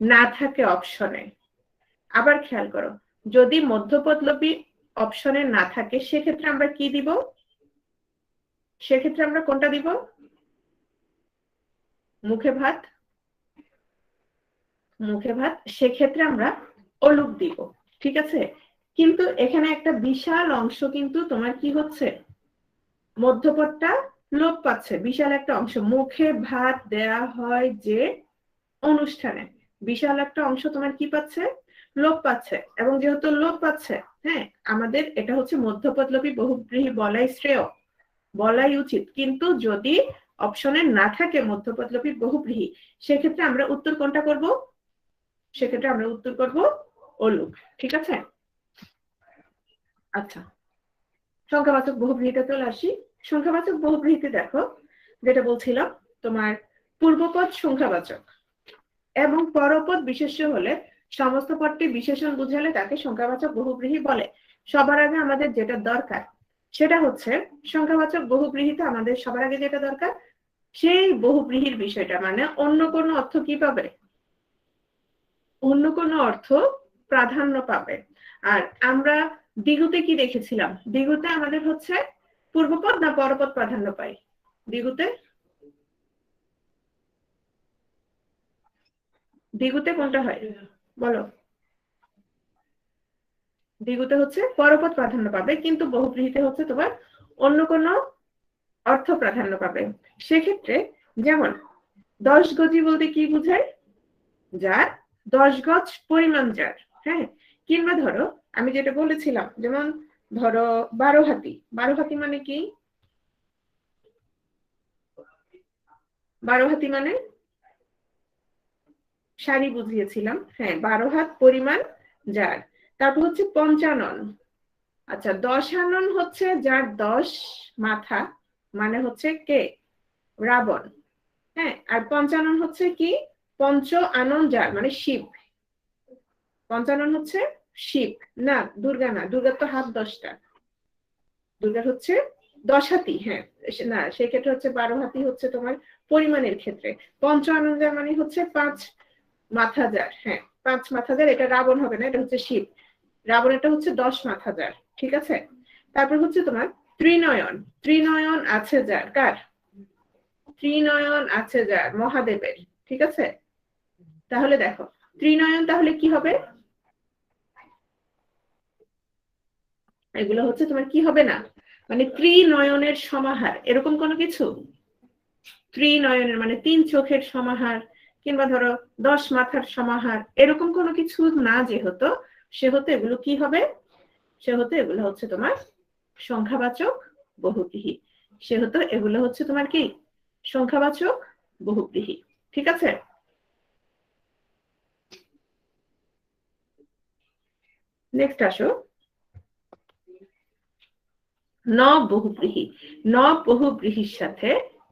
না থাকে অপশনে, আবার খেয়াল করো, যদি মধ্যপদ লোপী অপশনে না থাকে সেক্ষেত্রে আমরা কি দিব? সেক্ষেত্রে আমরা কোনটা দিব? মুখে ভাত, মুখে ভাত, সেক্ষেত্রে আমরা অলুক দিব। ঠিক আছে, কিন্তু এখানে একটা বিশাল অংশ কিন্তু তোমার কি হচ্ছে, মধ্যপদটা লোপ পাচ্ছে। বিশাল একটা অংশ, মুখে ভাত দেয়া হয় যে অনুষ্ঠানে, বিশাল একটা অংশ তোমার কি পাচ্ছে, লোপ পাচ্ছে। এবং যেহেতু লোপ পাচ্ছে, হ্যাঁ, আমাদের এটা হচ্ছে মধ্যপদ লোপী বহুব্রীহি বলাই শ্রেয়, বলাই উচিত। কিন্তু যদি অপশনে না থাকে মধ্যপদ লোপী বহুব্রীহি, সেক্ষেত্রে আমরা উত্তর কোনটা করব? সেক্ষেত্রে আমরা উত্তর করব অলুক। ঠিক আছে? আচ্ছা, সংখ্যাবাচক বহুব্রীহিতে চলে আসি। সংখ্যাবাচক বহুব্রীহিতে দেখো যেটা বলছিলাম, তোমার পূর্বপদ সংখ্যাবাচক এবং পরপদ বিশেষ্য হলে সমস্ত পদটি বিশেষণ বুঝালে তাকে সংখ্যাবাচক বহুব্রীহি বলে। সবার আগে আমাদের যেটা দরকার সেটা হচ্ছে সংখ্যাবাচক বহুব্রীহিতে আমাদের সবার আগে যেটা দরকার সেই বহুব্রীহির বিষয়টা, মানে অন্য কোনো অর্থ কি পাবে? অন্য কোনো অর্থ প্রাধান্য পাবে। আর আমরা দ্বিগুতে কি দেখেছিলাম? দ্বিগুতে আমাদের হচ্ছে পূর্বপদ না পরপদ প্রাধান্য পাই? দ্বিগুতে, দ্বিগুতে কোনটা হয় বলো? দ্বিগুতে হচ্ছে পরপদ প্রাধান্য পাবে, কিন্তু বহুব্রীহিতে হচ্ছে তোমার অন্য কোনো অর্থ প্রাধান্য পাবে। সেক্ষেত্রে যেমন 10 গজি বলতে কি বুঝায়? যার 10 গজ পরিমাণ যার, হ্যাঁ। কিংবা ধরো আমি যেটা বলেছিলাম, যেমন ধরো 12 হাতি, 12 হাতি মানে কি? 12 হাতি মানে সারি বুঝিয়েছিলাম, হ্যাঁ, 12 হাত পরিমাণ যার। তারপর হচ্ছে 55। আচ্ছা, 10 আনন হচ্ছে যার 10 মাথা, মানে হচ্ছে কে? রাবণ, হ্যাঁ। আর 55 হচ্ছে কি? পঞ্চ আনন যার, মানে শিব। 55 হচ্ছে শিব, না দুর্গা না, দুর্গার তো হাত 10টা, দুর্গার হচ্ছে 10 হাতি, হ্যাঁ। না, সেক্ষেত্রে হচ্ছে 12 হাতি হচ্ছে তোমার পরিমাণের ক্ষেত্রে। পঞ্চ আনন যার মানে হচ্ছে 5 মাথা যার, হ্যাঁ, 5 মাথা যার। এটা রাবণ হবে না, এটা হচ্ছে শিব। রাবণ এটা হচ্ছে 10 মাথা যার। ঠিক আছে? তারপর হচ্ছে তোমার ত্রিনয়ন, ত্রিনয়ন আছে যার, কার? ত্রিনয়ন আছে যার, মহাদেবের। ঠিক আছে? তাহলে দেখো ত্রিনয়ন তাহলে কি হবে? এগুলো হচ্ছে তোমার কি হবে না, মানে ত্রিনয়নের সমাহার, এরকম কোনো কিছু। ত্রিনয়নের মানে 3 চোখের সমাহার, কিংবা ধরো 10 মাথার সমাহার, এরকম কোনো কিছু না। যেহেতু সেহেতু এগুলো কি হবে? সেহেতু এগুলো হচ্ছে তোমার সংখ্যাবাচক বহুব্রীহি। সেহেতু এগুলো হচ্ছে তোমার কি? সংখ্যাবাচক বহুব্রীহি। ঠিক আছে? নেক্সট আসো, ন বহুব্রীহি। ন বহুব্রীহির সাথে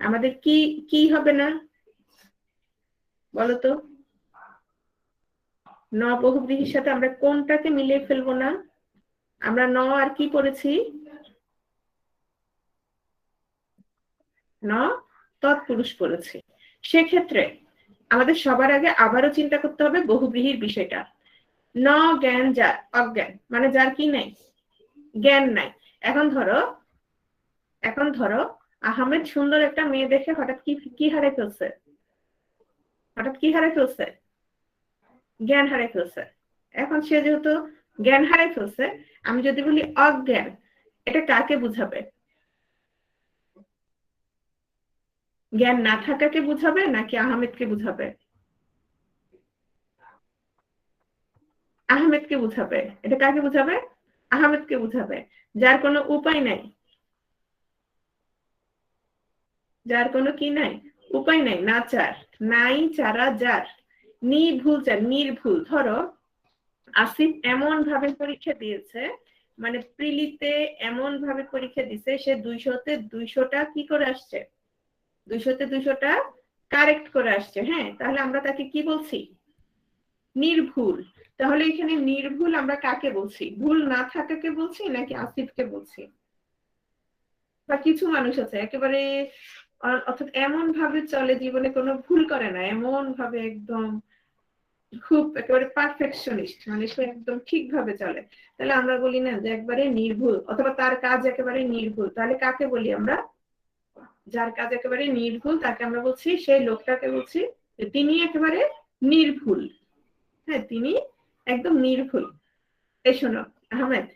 আমাদের কি কি হবে না বলতো? ন বহুব্রীহির সাথে আমরা কোনটাকে মিলিয়ে ফেলবো না? আমরা ন আর কি পড়েছি? ন তৎপুরুষ পড়েছি। সেক্ষেত্রে আমাদের সবার আগে আবারও চিন্তা করতে হবে বহুব্রীহির বিষয়টা। ন জ্ঞান যার, অজ্ঞান মানে যার কি নাই, জ্ঞান নাই। এখন ধরো, এখন ধরো আহমেদ সুন্দর একটা মেয়ে দেখে হঠাৎ কি কি হারে ফেলছে? হঠাৎ কি হারে ফেলছে? জ্ঞান হারে ফেলছে। এখন সে যেহেতু জ্ঞান হারে ফেলছে, আমি যদি বলি অজ্ঞান, এটা কাকে বুঝাবে? জ্ঞান না থাকাকে বুঝাবে নাকি আহমেদকে বুঝাবে? আহমেদকে বুঝাবে। এটা কাকে বুঝাবে? আহমেদকে বুঝাবে, যার কোনো উপায় নাই। যার কোনো কি নাই, উপায় নাই, নাচার, নাই চারা যার, নির্ভুল চার, নির্ভুল। ধরো আসিফ এমন ভাবে পরীক্ষা দিয়েছে, মানে প্রিলিতে এমন ভাবে পরীক্ষা দিছে, সে 200-তে 200টা কি করে আসছে, 200-তে 200টা কারেক্ট করে আসছে। হ্যাঁ, তাহলে আমরা তাকে কি বলছি, নির্ভুল। তাহলে এখানে নির্ভুল আমরা কাকে বলছি, ভুল না থাকাকে বলছি নাকি আসিফকে বলছি? বা কিছু মানুষ আছে একেবারে অর্থাৎ এমন ভাবে চলে জীবনে কোনো ভুল করে না, এমন ভাবে একদম খুব একেবারে পারফেকশনিস্ট, মানে সে একদম ঠিকভাবে চলে। তাহলে আমরা বলি না যে একবারে নির্ভুল, অথবা তার কাজ একেবারে নির্ভুল, তাহলে কাকে বলি আমরা? যার কাজ একেবারে নির্ভুল তাকে আমরা বলছি, সেই লোকটাকে বলছি যে তিনি একেবারে নির্ভুল। হ্যাঁ, তিনি একদম নির্ভুল। এই শোনো আহমেদ,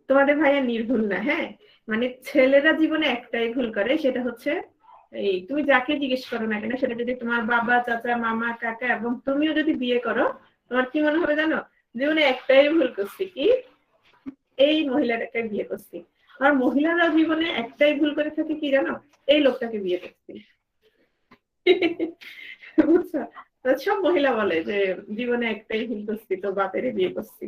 তোমাদের ভাইয়া নির্ভুল না। হ্যাঁ, মানে ছেলেরা জীবনে একটাই ভুল করে, সেটা হচ্ছে এই তুমি যাকে জিজ্ঞেস করো না কেন, সেটা যদি তোমার বাবা, চাচা, মামা, কাকা, এবং তুমিও যদি বিয়ে করো, তোমার কি মনে হবে জানো? জীবনে একটাই ভুল করছি, কি? এই মহিলাটাকে বিয়ে করছি। আর মহিলারা জীবনে একটাই ভুল করে থাকে, কি জানো? এই লোকটাকে বিয়ে করছি। বুঝছো? সব মহিলা বলে যে জীবনে একটাই ভুল করছি, তো বাপেরে বিয়ে করছি।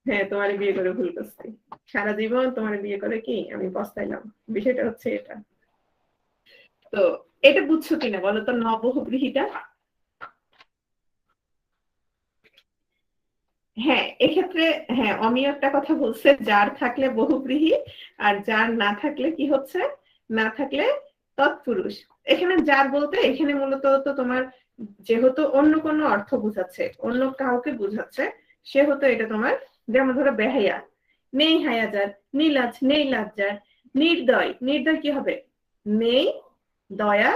হ্যাঁ, তোমার বিয়ে করে ভুল করছি, সারা জীবন তোমার বিয়ে করে কি আমি পস্তাইলাম। বিষয়টা হচ্ছে এটা। তো এটা বুঝছো কিনা বলো তো, নবহূগৃহীটা? হ্যাঁ, এক্ষেত্রে হ্যাঁ অমিয় একটা কথা বলছে, যার থাকলে বহুব্রীহি, আর যার না থাকলে কি হচ্ছে, না থাকলে তৎপুরুষ। এখানে যার বলতে এখানে মূলত তো তোমার যেহেতু অন্য কোনো অর্থ বুঝাচ্ছে, অন্য কাউকে বুঝাচ্ছে, সেহেতু এটা তোমার, যেমন ধরো বেহায়া, নেই হায়া যার, নীলাজ নেই লাজ যার, নির্দয়, নির্দয় কি হবে, নেই দয়া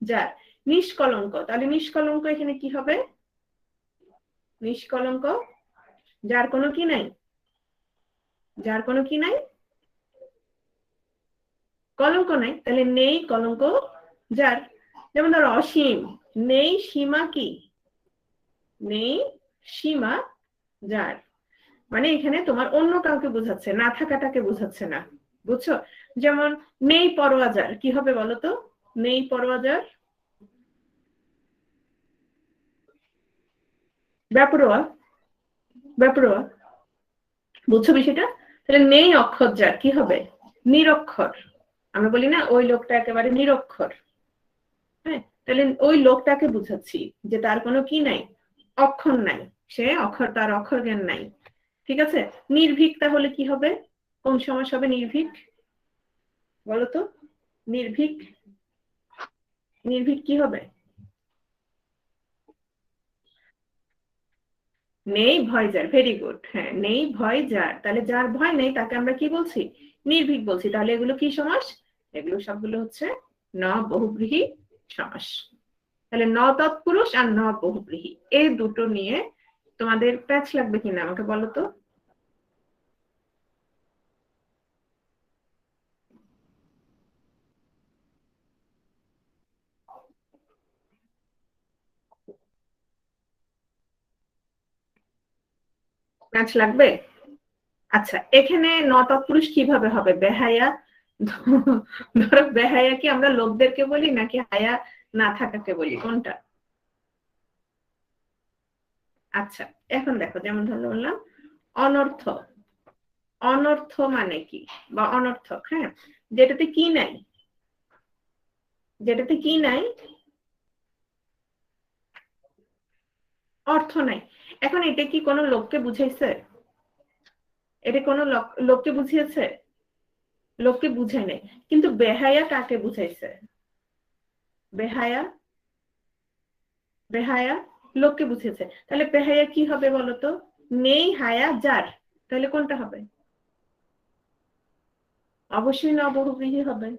যার, নিষ্কলঙ্ক, তাহলে নিষ্কলঙ্ক এখানে কি হবে, নিষ্কলঙ্ক, যার কোনো কি নাই, যার কোনো কি নাই, কলঙ্ক নাই, তাহলে নেই কলঙ্ক যার। যেমন ধরো অসীম, নেই সীমা কি, নেই সীমা যার, মানে এখানে তোমার অন্য কাউকে বোঝাচ্ছে, না থাকাটাকে বোঝাচ্ছে না। বুঝছো? যেমন নেই পরোয়া যার, কি হবে বলতো, নেই পরোয়া যার, ব্যাপরোয়া, ব্যাপরোয়া। বুঝছো বিষয়টা? তাহলে নেই অক্ষর যার, কি হবে, নিরক্ষর। আমরা বলি না ওই লোকটা একেবারে নিরক্ষর। হ্যাঁ, তাহলে ওই লোকটাকে বুঝাচ্ছি যে তার কোনো কি নাই, অক্ষর নাই, সে অক্ষর, তার অক্ষর জ্ঞান নাই। ঠিক আছে? নির্ভীক তাহলে কি হবে, কোন সমাস হবে নির্ভীক বলতো, নির্ভীক, নির্ভীক কি হবে, নেই ভয় যার, ভেরি গুড। হ্যাঁ, নেই ভয় যার, তাহলে যার ভয় নেই তাকে আমরা কি বলছি, নির্ভীক বলছি। তাহলে এগুলো কি সমাস, এগুলো সবগুলো হচ্ছে ন বহুব্রীহি সমাস। তাহলে ন তৎপুরুষ আর ন বহুব্রীহি, এই দুটো নিয়ে তোমাদের প্যাচ লাগবে কিনা আমাকে বলো তো। প্যাচ লাগবে? আচ্ছা, এখানে ন তৎপুরুষ কিভাবে হবে, বেহায়া, ধরো বেহায়া কি আমরা লোকদেরকে বলি নাকি হায়া না থাকাকে বলি, কোনটা? আচ্ছা, এখন দেখো, যেমন ধরো বললাম অনর্থ, অনর্থ মানে কি, বা অনর্থক। হ্যাঁ, যেটাতে কি নাই, যেটাতে কি নাই, অর্থ নাই। এখন এটা কি কোনো লোককে বুঝাইছে, এটা কোনো লোককে বুঝিয়েছে, লোককে বুঝায় নাই। কিন্তু বেহায়া কাকে বুঝাইছে, বেহায়া, বেহায়া লোককে বুঝিয়েছে। তাহলে বেহায়া কি হবে বলতো, নেই হায়া যার, তাহলে কোনটা হবে, অবশ্যই না বহুব্রীহি হবে।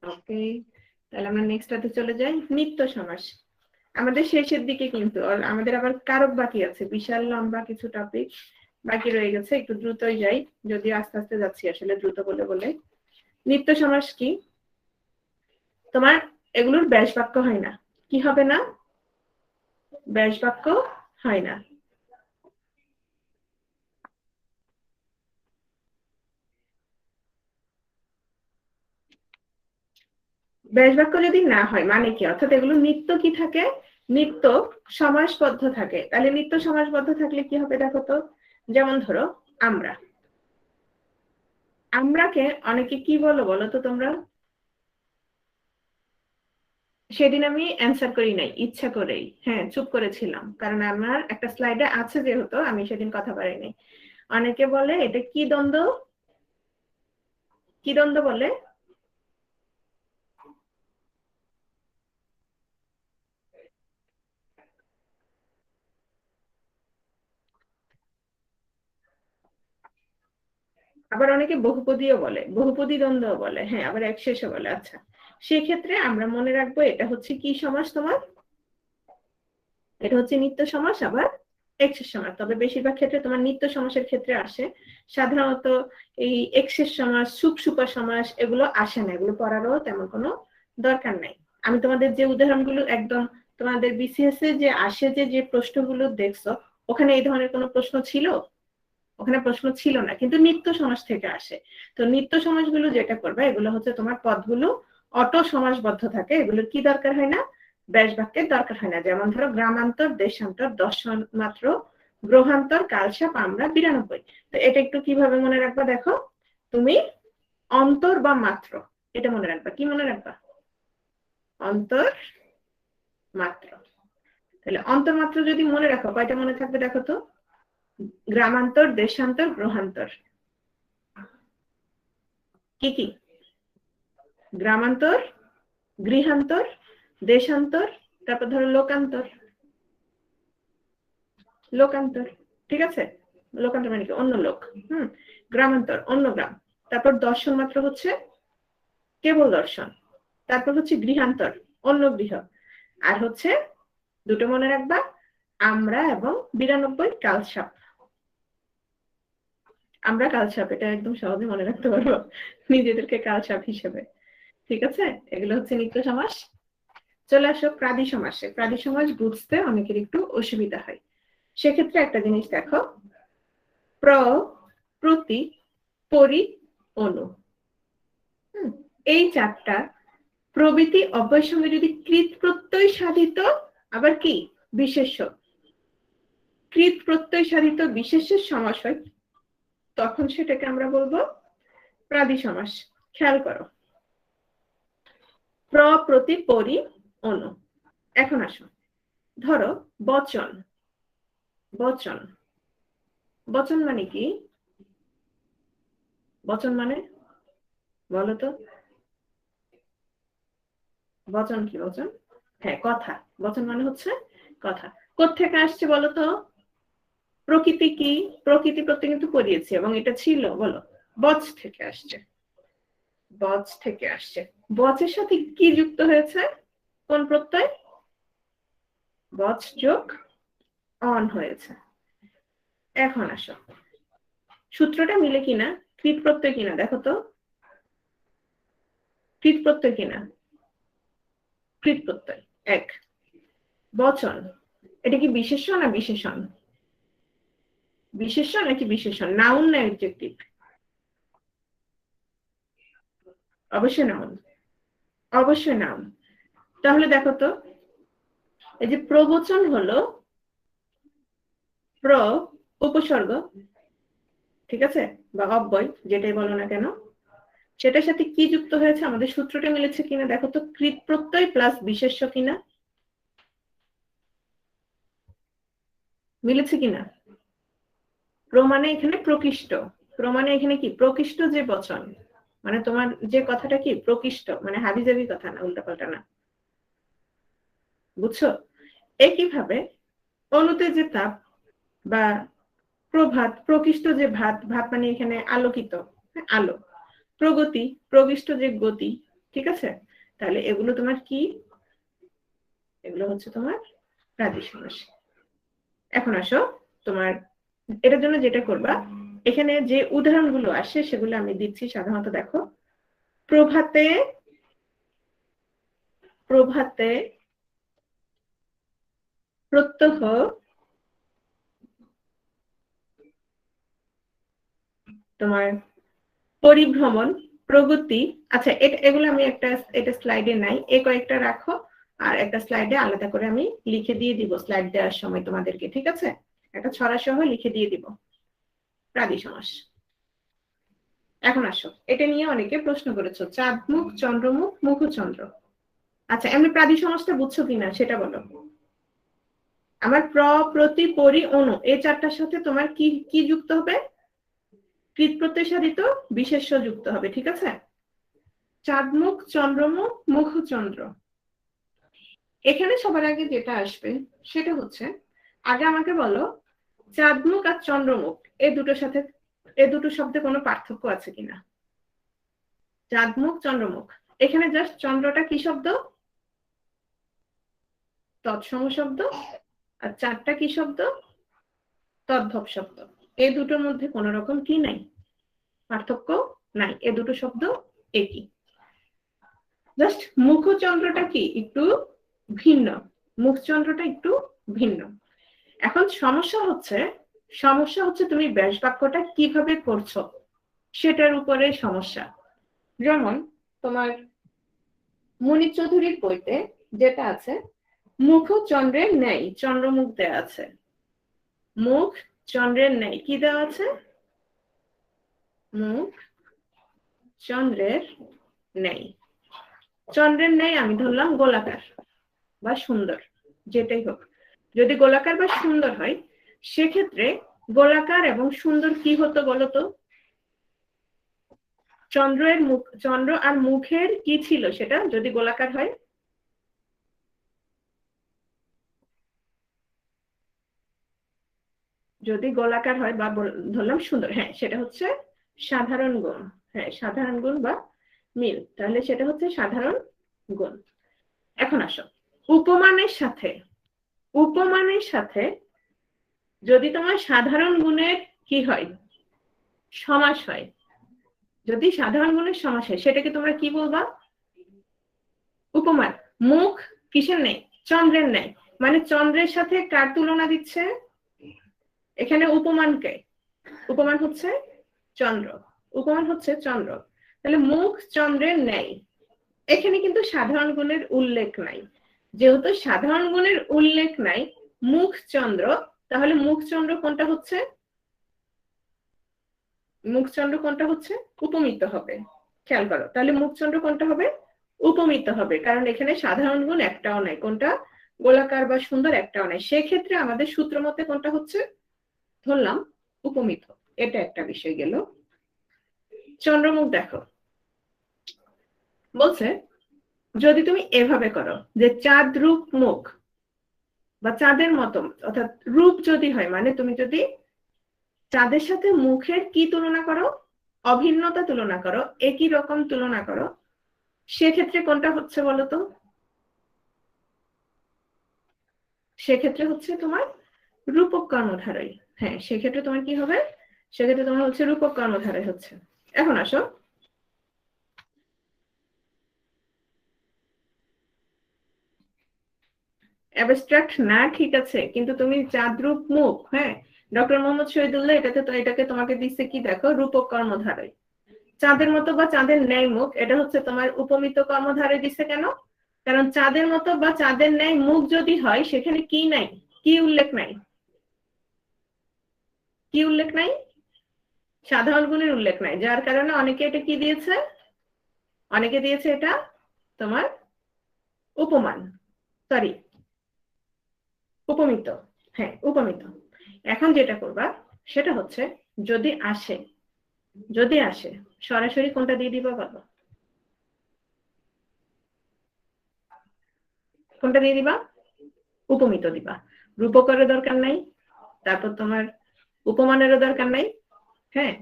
ওকে, তাহলে আমরা নেক্সটটাতে চলে যাই, নিত্য সমাস। আমাদের শেষের দিকে কিন্তু, আমাদের আবার কারক বাকি আছে, বিশাল লম্বা কিছু টপিক বাকি রয়ে গেছে, একটু দ্রুতই যাই, যদি আস্তে আস্তে যাচ্ছি আসলে দ্রুত বলে বলে। নিত্য সমাস কি, তোমার এগুলোর ব্যাস বাক্য হয় না, কি হবে না, ব্যাস বাক্য হয় না। ব্যাস বাক্য যদি না হয় মানে কি, অর্থাৎ এগুলো নিত্য কি থাকে, নিত্য সমাসবদ্ধ থাকে। তাহলে নিত্য সমাসবদ্ধ থাকলে কি হবে দেখো তো, যেমন ধরো আমরা, আমরাকে অনেকে কি বলো বলো তো তোমরা? সেদিন আমি অ্যান্সার করি নাই ইচ্ছা করেই, হ্যাঁ চুপ করেছিলাম, কারণ আমার একটা স্লাইডে আছে যেহেতু আমি সেদিন কথা পারিনি। অনেকে বলে এটা কি দ্বন্দ্ব, কি দ্বন্দ্ব বলে? আবার অনেকে বহুপদীও বলে, বহুপদী দ্বন্দ্ব বলে, হ্যাঁ আবার একশেষও বলে। আচ্ছা, সেক্ষেত্রে আমরা মনে রাখবো এটা হচ্ছে কি সমাস তোমার, এটা হচ্ছে নিত্য সমাস আবার এক্সেস সমাস। তবে বেশিরভাগ ক্ষেত্রে তোমার নিত্য সমাসের ক্ষেত্রে আসে, সাধারণত এই এক্সেস সমাস, সুপ সুপা সমাস এগুলো আসে না, এগুলো পড়ারও তেমন কোনো দরকার নাই। আমি তোমাদের যে উদাহরণগুলো একদম তোমাদের বিসিএস এ যে আসে, যে যে প্রশ্নগুলো দেখছো, ওখানে এই ধরনের কোনো প্রশ্ন ছিল? ওখানে প্রশ্ন ছিল না, কিন্তু নিত্য সমাস থেকে আসে। তো নিত্য সমাসগুলো যেটা করবে, এগুলো হচ্ছে তোমার পদগুলো অটো সমাসবদ্ধ থাকে, এগুলোর কি দরকার হয় না, ব্যাস বাক্যের দরকার হয় না। যেমন ধরো গ্রামান্তর, দেশান্তর, দর্শন মাত্র, গ্রহান্তর, কালসাপ, আমরা, 92। তো এটা একটু কিভাবে মনে রাখবা দেখো, তুমি অন্তর বা মাত্র এটা মনে রাখবা। কি মনে রাখবা? অন্তর মাত্র। তাহলে অন্তর মাত্র যদি মনে রাখো, কয়টা মনে থাকবে দেখো তো? গ্রামান্তর, দেশান্তর, গ্রহান্তর। কি কি? গ্রামান্তর, গৃহান্তর, দেশান্তর, তারপর ধরো লোকান্তর। লোকান্তর, ঠিক আছে? লোকান্তর মানে কি? অন্য লোক। হুম। গ্রামান্তর অন্য গ্রাম। তারপর দর্শন মাত্র হচ্ছে কেবল দর্শন। তারপর হচ্ছে গৃহান্তর, অন্য গৃহ। আর হচ্ছে দুটো মনে রাখবা, আমরা এবং 92 কালসাপ। আমরা কালসাপ, এটা একদম সহজে মনে রাখতে পারবো নিজেদেরকে কালসাপ হিসেবে। ঠিক আছে, এগুলো হচ্ছে নিত্য সমাস। চলে আসো প্রাদি সমাসে। প্রাদি সমাস বুঝতে অনেকের একটু অসুবিধা হয়। সেক্ষেত্রে একটা জিনিস দেখো, প্র, প্রতি, পরি, অনু, এই চারটা প্রভৃতি অব্যয়ের সঙ্গে যদি কৃত প্রত্যয় সাধিত, আবার কি বিশেষ্য, কৃত প্রত্যয় সাধিত বিশেষ্যের সমাস হয়, তখন সেটাকে আমরা বলবো প্রাদি সমাস। খেয়াল করো, প্র, প্রতি, পরি, অনু। এখন আসো, ধরো বচন। বচন, বচন মানে কি? বচন মানে বলতো, বচন কি? বচন, হ্যাঁ কথা। বচন মানে হচ্ছে কথা। কোত্থেকে আসছে বলতো? প্রকৃতি কি? প্রকৃতি প্রত্যয় কিন্তু পড়িয়েছি, এবং এটা ছিল বলো, বচ থেকে আসছে। বচ থেকে আসছে। বচের সাথে কি যুক্ত হয়েছে? কোন প্রত্যয়? বচ যোগ অন হয়েছে। এখন আসো, সূত্রটা মিলে কিনা, কৃত প্রত্যয় কিনা দেখো তো। কৃত প্রত্যয় কিনা? কৃত প্রত্যয়। এক। বচন, এটা কি বিশেষ্য না বিশেষণ? বিশেষ্য নাকি বিশেষণ? নাউন না অ্যাডজেক্টিভ? অবশ্যই নাউন, অবশ্যই নাউন। তাহলে দেখো তো, এই যে প্রবচন হলো প্র, উপসর্গ, ঠিক আছে, বা অব্যয় যেটাই বলো না কেন, সেটার সাথে কি যুক্ত হয়েছে? আমাদের সূত্রটা মিলেছে কিনা দেখো তো, কৃত প্রত্যয় প্লাস বিশেষ্য কিনা, মিলেছে কিনা? প্রমাণে এখানে প্রকৃষ্ট, প্রমাণে এখানে কি প্রকৃষ্ট যে বচন, মানে তোমার যে কথাটা কি প্রকৃষ্ট, মানে হাবিজাবি কথা না, উল্টাপাল্টা না। বুঝছো? একইভাবে অনুতে যে তাপ বা প্রভাত, প্রকৃষ্ট যে ভাত, ভাত মানে এখানে আলোকিত, আলো। প্রগতি, প্রকৃষ্ট যে গতি, ঠিক আছে? তাহলে এগুলো তোমার কি? এগুলো হচ্ছে তোমার প্রাদি সমাস। এখন আসো তোমার, এটার জন্য যেটা করবা, এখানে যে উদাহরণগুলো আসে সেগুলো আমি দিচ্ছি। সাধারণত দেখো, প্রভাতে, প্রভাতে প্রত্যহ তোমার পরিভ্রমণ, প্রগতি। আচ্ছা, এগুলো আমি এটা স্লাইডে নাই, কয়েকটা রাখো, আর একটা স্লাইডে আলাদা করে আমি লিখে দিয়ে দিব স্লাইড দেওয়ার সময় তোমাদেরকে, ঠিক আছে? একটা ছড়া সহ লিখে দিয়ে দিব প্রাদি সমাস। এখন আসো, এটা নিয়ে অনেকে প্রশ্ন করেছো, চাঁদমুখ, চন্দ্রমুখ, মুখচন্দ্র। আচ্ছা, এমনি প্রাদি সমাসটা বুঝছো কিনা সেটা বলো। আমার প্রতি, পরি, অনু এই চারটার সাথে তোমার কি কি যুক্ত হবে? কৃত প্রত্যয় সাধিত বিশেষ্য যুক্ত হবে, ঠিক আছে? চাঁদমুখ, চন্দ্রমুখ, মুখচন্দ্র। এখানে সবার আগে যেটা আসবে সেটা হচ্ছে, আগে আমাকে বলো চাঁদমুখ আর চন্দ্রমুখ এই দুটো শব্দে কোনো পার্থক্য আছে কিনা। চাঁদমুখ, চন্দ্রমুখ, এখানে জাস্ট চন্দ্রটা কি শব্দ? তৎসম শব্দ। আর চাঁদটা কি শব্দ? তদ্ভব শব্দ। এই দুটোর মধ্যে কোন রকম কি নাই, পার্থক্য নাই, এ দুটো শব্দ একই। জাস্ট মুখচন্দ্রটা কি একটু ভিন্ন, মুখচন্দ্রটা একটু ভিন্ন। এখন সমস্যা হচ্ছে তুমি ব্যাস বাক্যটা কিভাবে করছো সেটার উপরে সমস্যা। যেমন তোমার মনির চৌধুরীর বইতে যেটা আছে, মুখ চন্দ্রের ন্যায় চন্দ্রমুখ দেয়া আছে। মুখ চন্দ্রের ন্যায় কি দেওয়া আছে? মুখ চন্দ্রের ন্যায়। চন্দ্রের ন্যায় আমি ধরলাম গোলাকার বা সুন্দর, যেটাই হোক। যদি গোলাকার বা সুন্দর হয় সেক্ষেত্রে গোলাকার এবং সুন্দর কি হতো বলতো? চন্দ্র আর মুখের কি ছিল সেটা যদি গোলাকার হয়? যদি গোলাকার হয় বা ধরলাম সুন্দর, হ্যাঁ সেটা হচ্ছে সাধারণ গুণ। হ্যাঁ, সাধারণ গুণ বা মিল, তাহলে সেটা হচ্ছে সাধারণ গুণ। এখন আসো, উপমানের সাথে যদি তোমার সাধারণ গুণের কি হয়, সমাস হয়, যদি সাধারণ গুণের সমাস হয় সেটাকে তোমরা কি বলবা? উপমান। মুখ কিসের নেই? চন্দ্রের নেই, মানে চন্দ্রের সাথে কার তুলনা দিচ্ছে এখানে? উপমানকে। উপমান হচ্ছে চন্দ্র, উপমান হচ্ছে চন্দ্র। তাহলে মুখ চন্দ্রের ন্যায়, এখানে কিন্তু সাধারণ গুণের উল্লেখ নাই। যেহেতু সাধারণ গুণের উল্লেখ নাই, মুখ চন্দ্র, তাহলে মুখচন্দ্র কোনটা হচ্ছে? মুখচন্দ্র কোনটা হচ্ছে? উপমিত হবে। খেয়াল করো, তাহলে মুখচন্দ্র কোনটা হবে? উপমিত হবে, কারণ এখানে সাধারণ গুণ একটাও নাই। কোনটা? গোলাকার বা সুন্দর একটাও নাই। সেক্ষেত্রে আমাদের সূত্র মতে কোনটা হচ্ছে? ধরলাম উপমিত। এটা একটা বিষয় গেল। চন্দ্রমুখ দেখো, বলছে যদি তুমি এভাবে করো যে চাঁদ রূপ মুখ বা চাঁদের মতো, অর্থাৎ রূপ যদি হয়, মানে তুমি যদি চাঁদের সাথে মুখের কি তুলনা করো? অভিন্নতা তুলনা করো, একই রকম তুলনা করো, সেক্ষেত্রে কোনটা হচ্ছে বলতো? সেক্ষেত্রে হচ্ছে তোমার রূপক কর্মধারয়। হ্যাঁ, সেক্ষেত্রে তোমার কি হবে? সেক্ষেত্রে তোমার হচ্ছে রূপক কর্মধারয় হচ্ছে। এখন আসো, অ্যাবস্ট্রাক্ট না, ঠিক আছে, কিন্তু তুমি চাঁদরূপ মুখ, হ্যাঁ, ডক্টর মোহাম্মদ শহীদুল্লাহ এটাকে তোমাকে দিচ্ছে কি দেখো, রূপক কর্মধারয়। চাঁদের মতো বা চাঁদের ন্যায় মুখ, এটা হচ্ছে তোমার উপমিত কর্মধারয় দিচ্ছে। কেন? কারণ চাঁদের মতো বা চাঁদের ন্যায় মুখ যদি হয় সেখানে কি নাই, কি উল্লেখ নাই? কি উল্লেখ নাই? সাধারণ গুণের উল্লেখ নাই, যার কারণে অনেকে এটা কি দিয়েছে? অনেকে দিয়েছে এটা তোমার উপমান, সরি উপমিত। হ্যাঁ, উপমিত। এখন যেটা করবা সেটা হচ্ছে, যদি আসে সরাসরি কোনটা দিয়ে দিবা বলো? কোনটা দিয়ে দিবা? উপমিত দিবা। রূপকেরও দরকার নাই, তারপর তোমার উপমানেরও দরকার নাই। হ্যাঁ,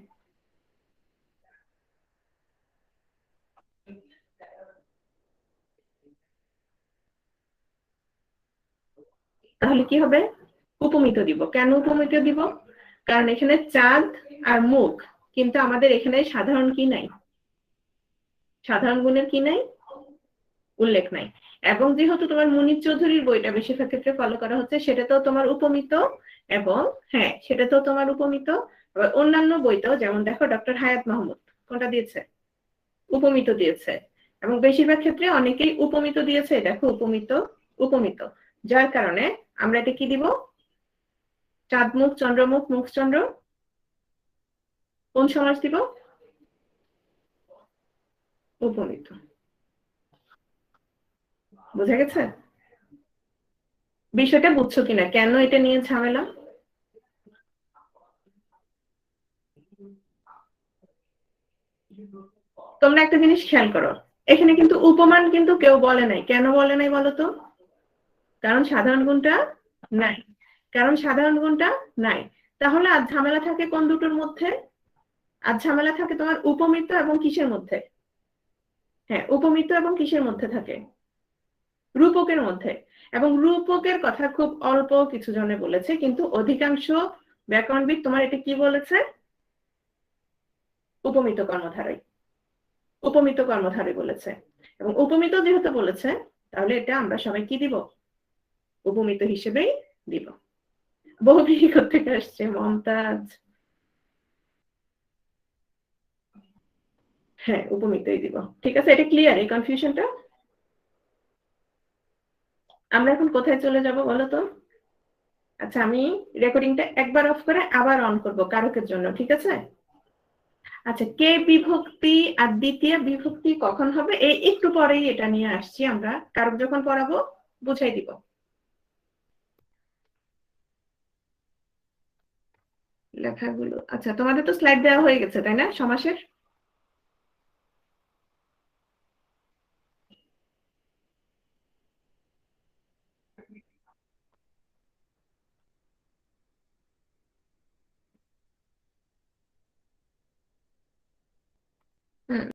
তাহলে কি হবে? উপমিত দিব। কেন উপমিত দিব? কারণ এখানে চাঁদ আর মুখ, কিন্তু আমাদের এখানে সাধারণ কি নাই, সাধারণ গুণের কি নাই, উল্লেখ নাই। এবং যেহেতু তোমার মুনির চৌধুরীর বইটা বেশিরভাগ ক্ষেত্রে ফলো করা হচ্ছে, সেটা তো তোমার উপমিত। এবং হ্যাঁ, সেটা তো তোমার উপমিত। অন্যান্য বইতেও যেমন দেখো ডক্টর হায়াত মাহমুদ কোনটা দিয়েছে? উপমিত দিয়েছে, এবং বেশিরভাগ ক্ষেত্রে অনেকেই উপমিত দিয়েছে। দেখো উপমিত উপমিত, যার কারণে আমরা এটা কি দিব? চাঁদমুখ চন্দ্রমুখ মুখচন্দ্র, কোন সমাস দিব? উপমিত। বোঝা গেছে? বিষয়টা বুঝছো কিনা, কেন এটা নিয়ে ঝামেলা? তোমরা একটা জিনিস খেয়াল করো, এখানে কিন্তু উপমান কিন্তু কেউ বলে নাই। কেন বলে নাই বলো তো? কারণ সাধারণ গুণটা নাই। কারণ সাধারণ গুণটা নাই। তাহলে আর ঝামেলা থাকে কোন দুটোর মধ্যে? আর ঝামেলা থাকে তোমার উপমিত এবং কিসের মধ্যে? হ্যাঁ, উপমিত এবং কিসের মধ্যে থাকে? রূপকের মধ্যে। এবং রূপকের কথা খুব অল্প কিছু জনে বলেছে, কিন্তু অধিকাংশ ব্যাকরণবিদ তোমার এটা কি বলেছে? উপমিত কর্মধারয়। উপমিত কর্মধারয় বলেছে। এবং উপমিত যেহেতু বলেছে, তাহলে এটা আমরা সবাই কি দিব? উপমিত হিসেবেই দিব। বহুব্রীহি থেকে আসছে মমতাজ? হ্যাঁ, উপমিতই দিব। ঠিক আছে, এটা ক্লিয়ার এই কনফিউশনটা? আমরা এখন কোথায় চলে যাব বলো তো? আচ্ছা, আমি রেকর্ডিংটা একবার অফ করে আবার অন করব কারকের জন্য, ঠিক আছে? আচ্ছা, কে বিভক্তি আর দ্বিতীয় বিভক্তি কখন হবে এই একটু পরেই এটা নিয়ে আসছি আমরা, কারক যখন পড়াবো বুঝাই দিব। লেখাগুলো আচ্ছা, তোমাদের তো স্লাইড দেওয়া হয়ে গেছে তাই না সমাসের? হুম।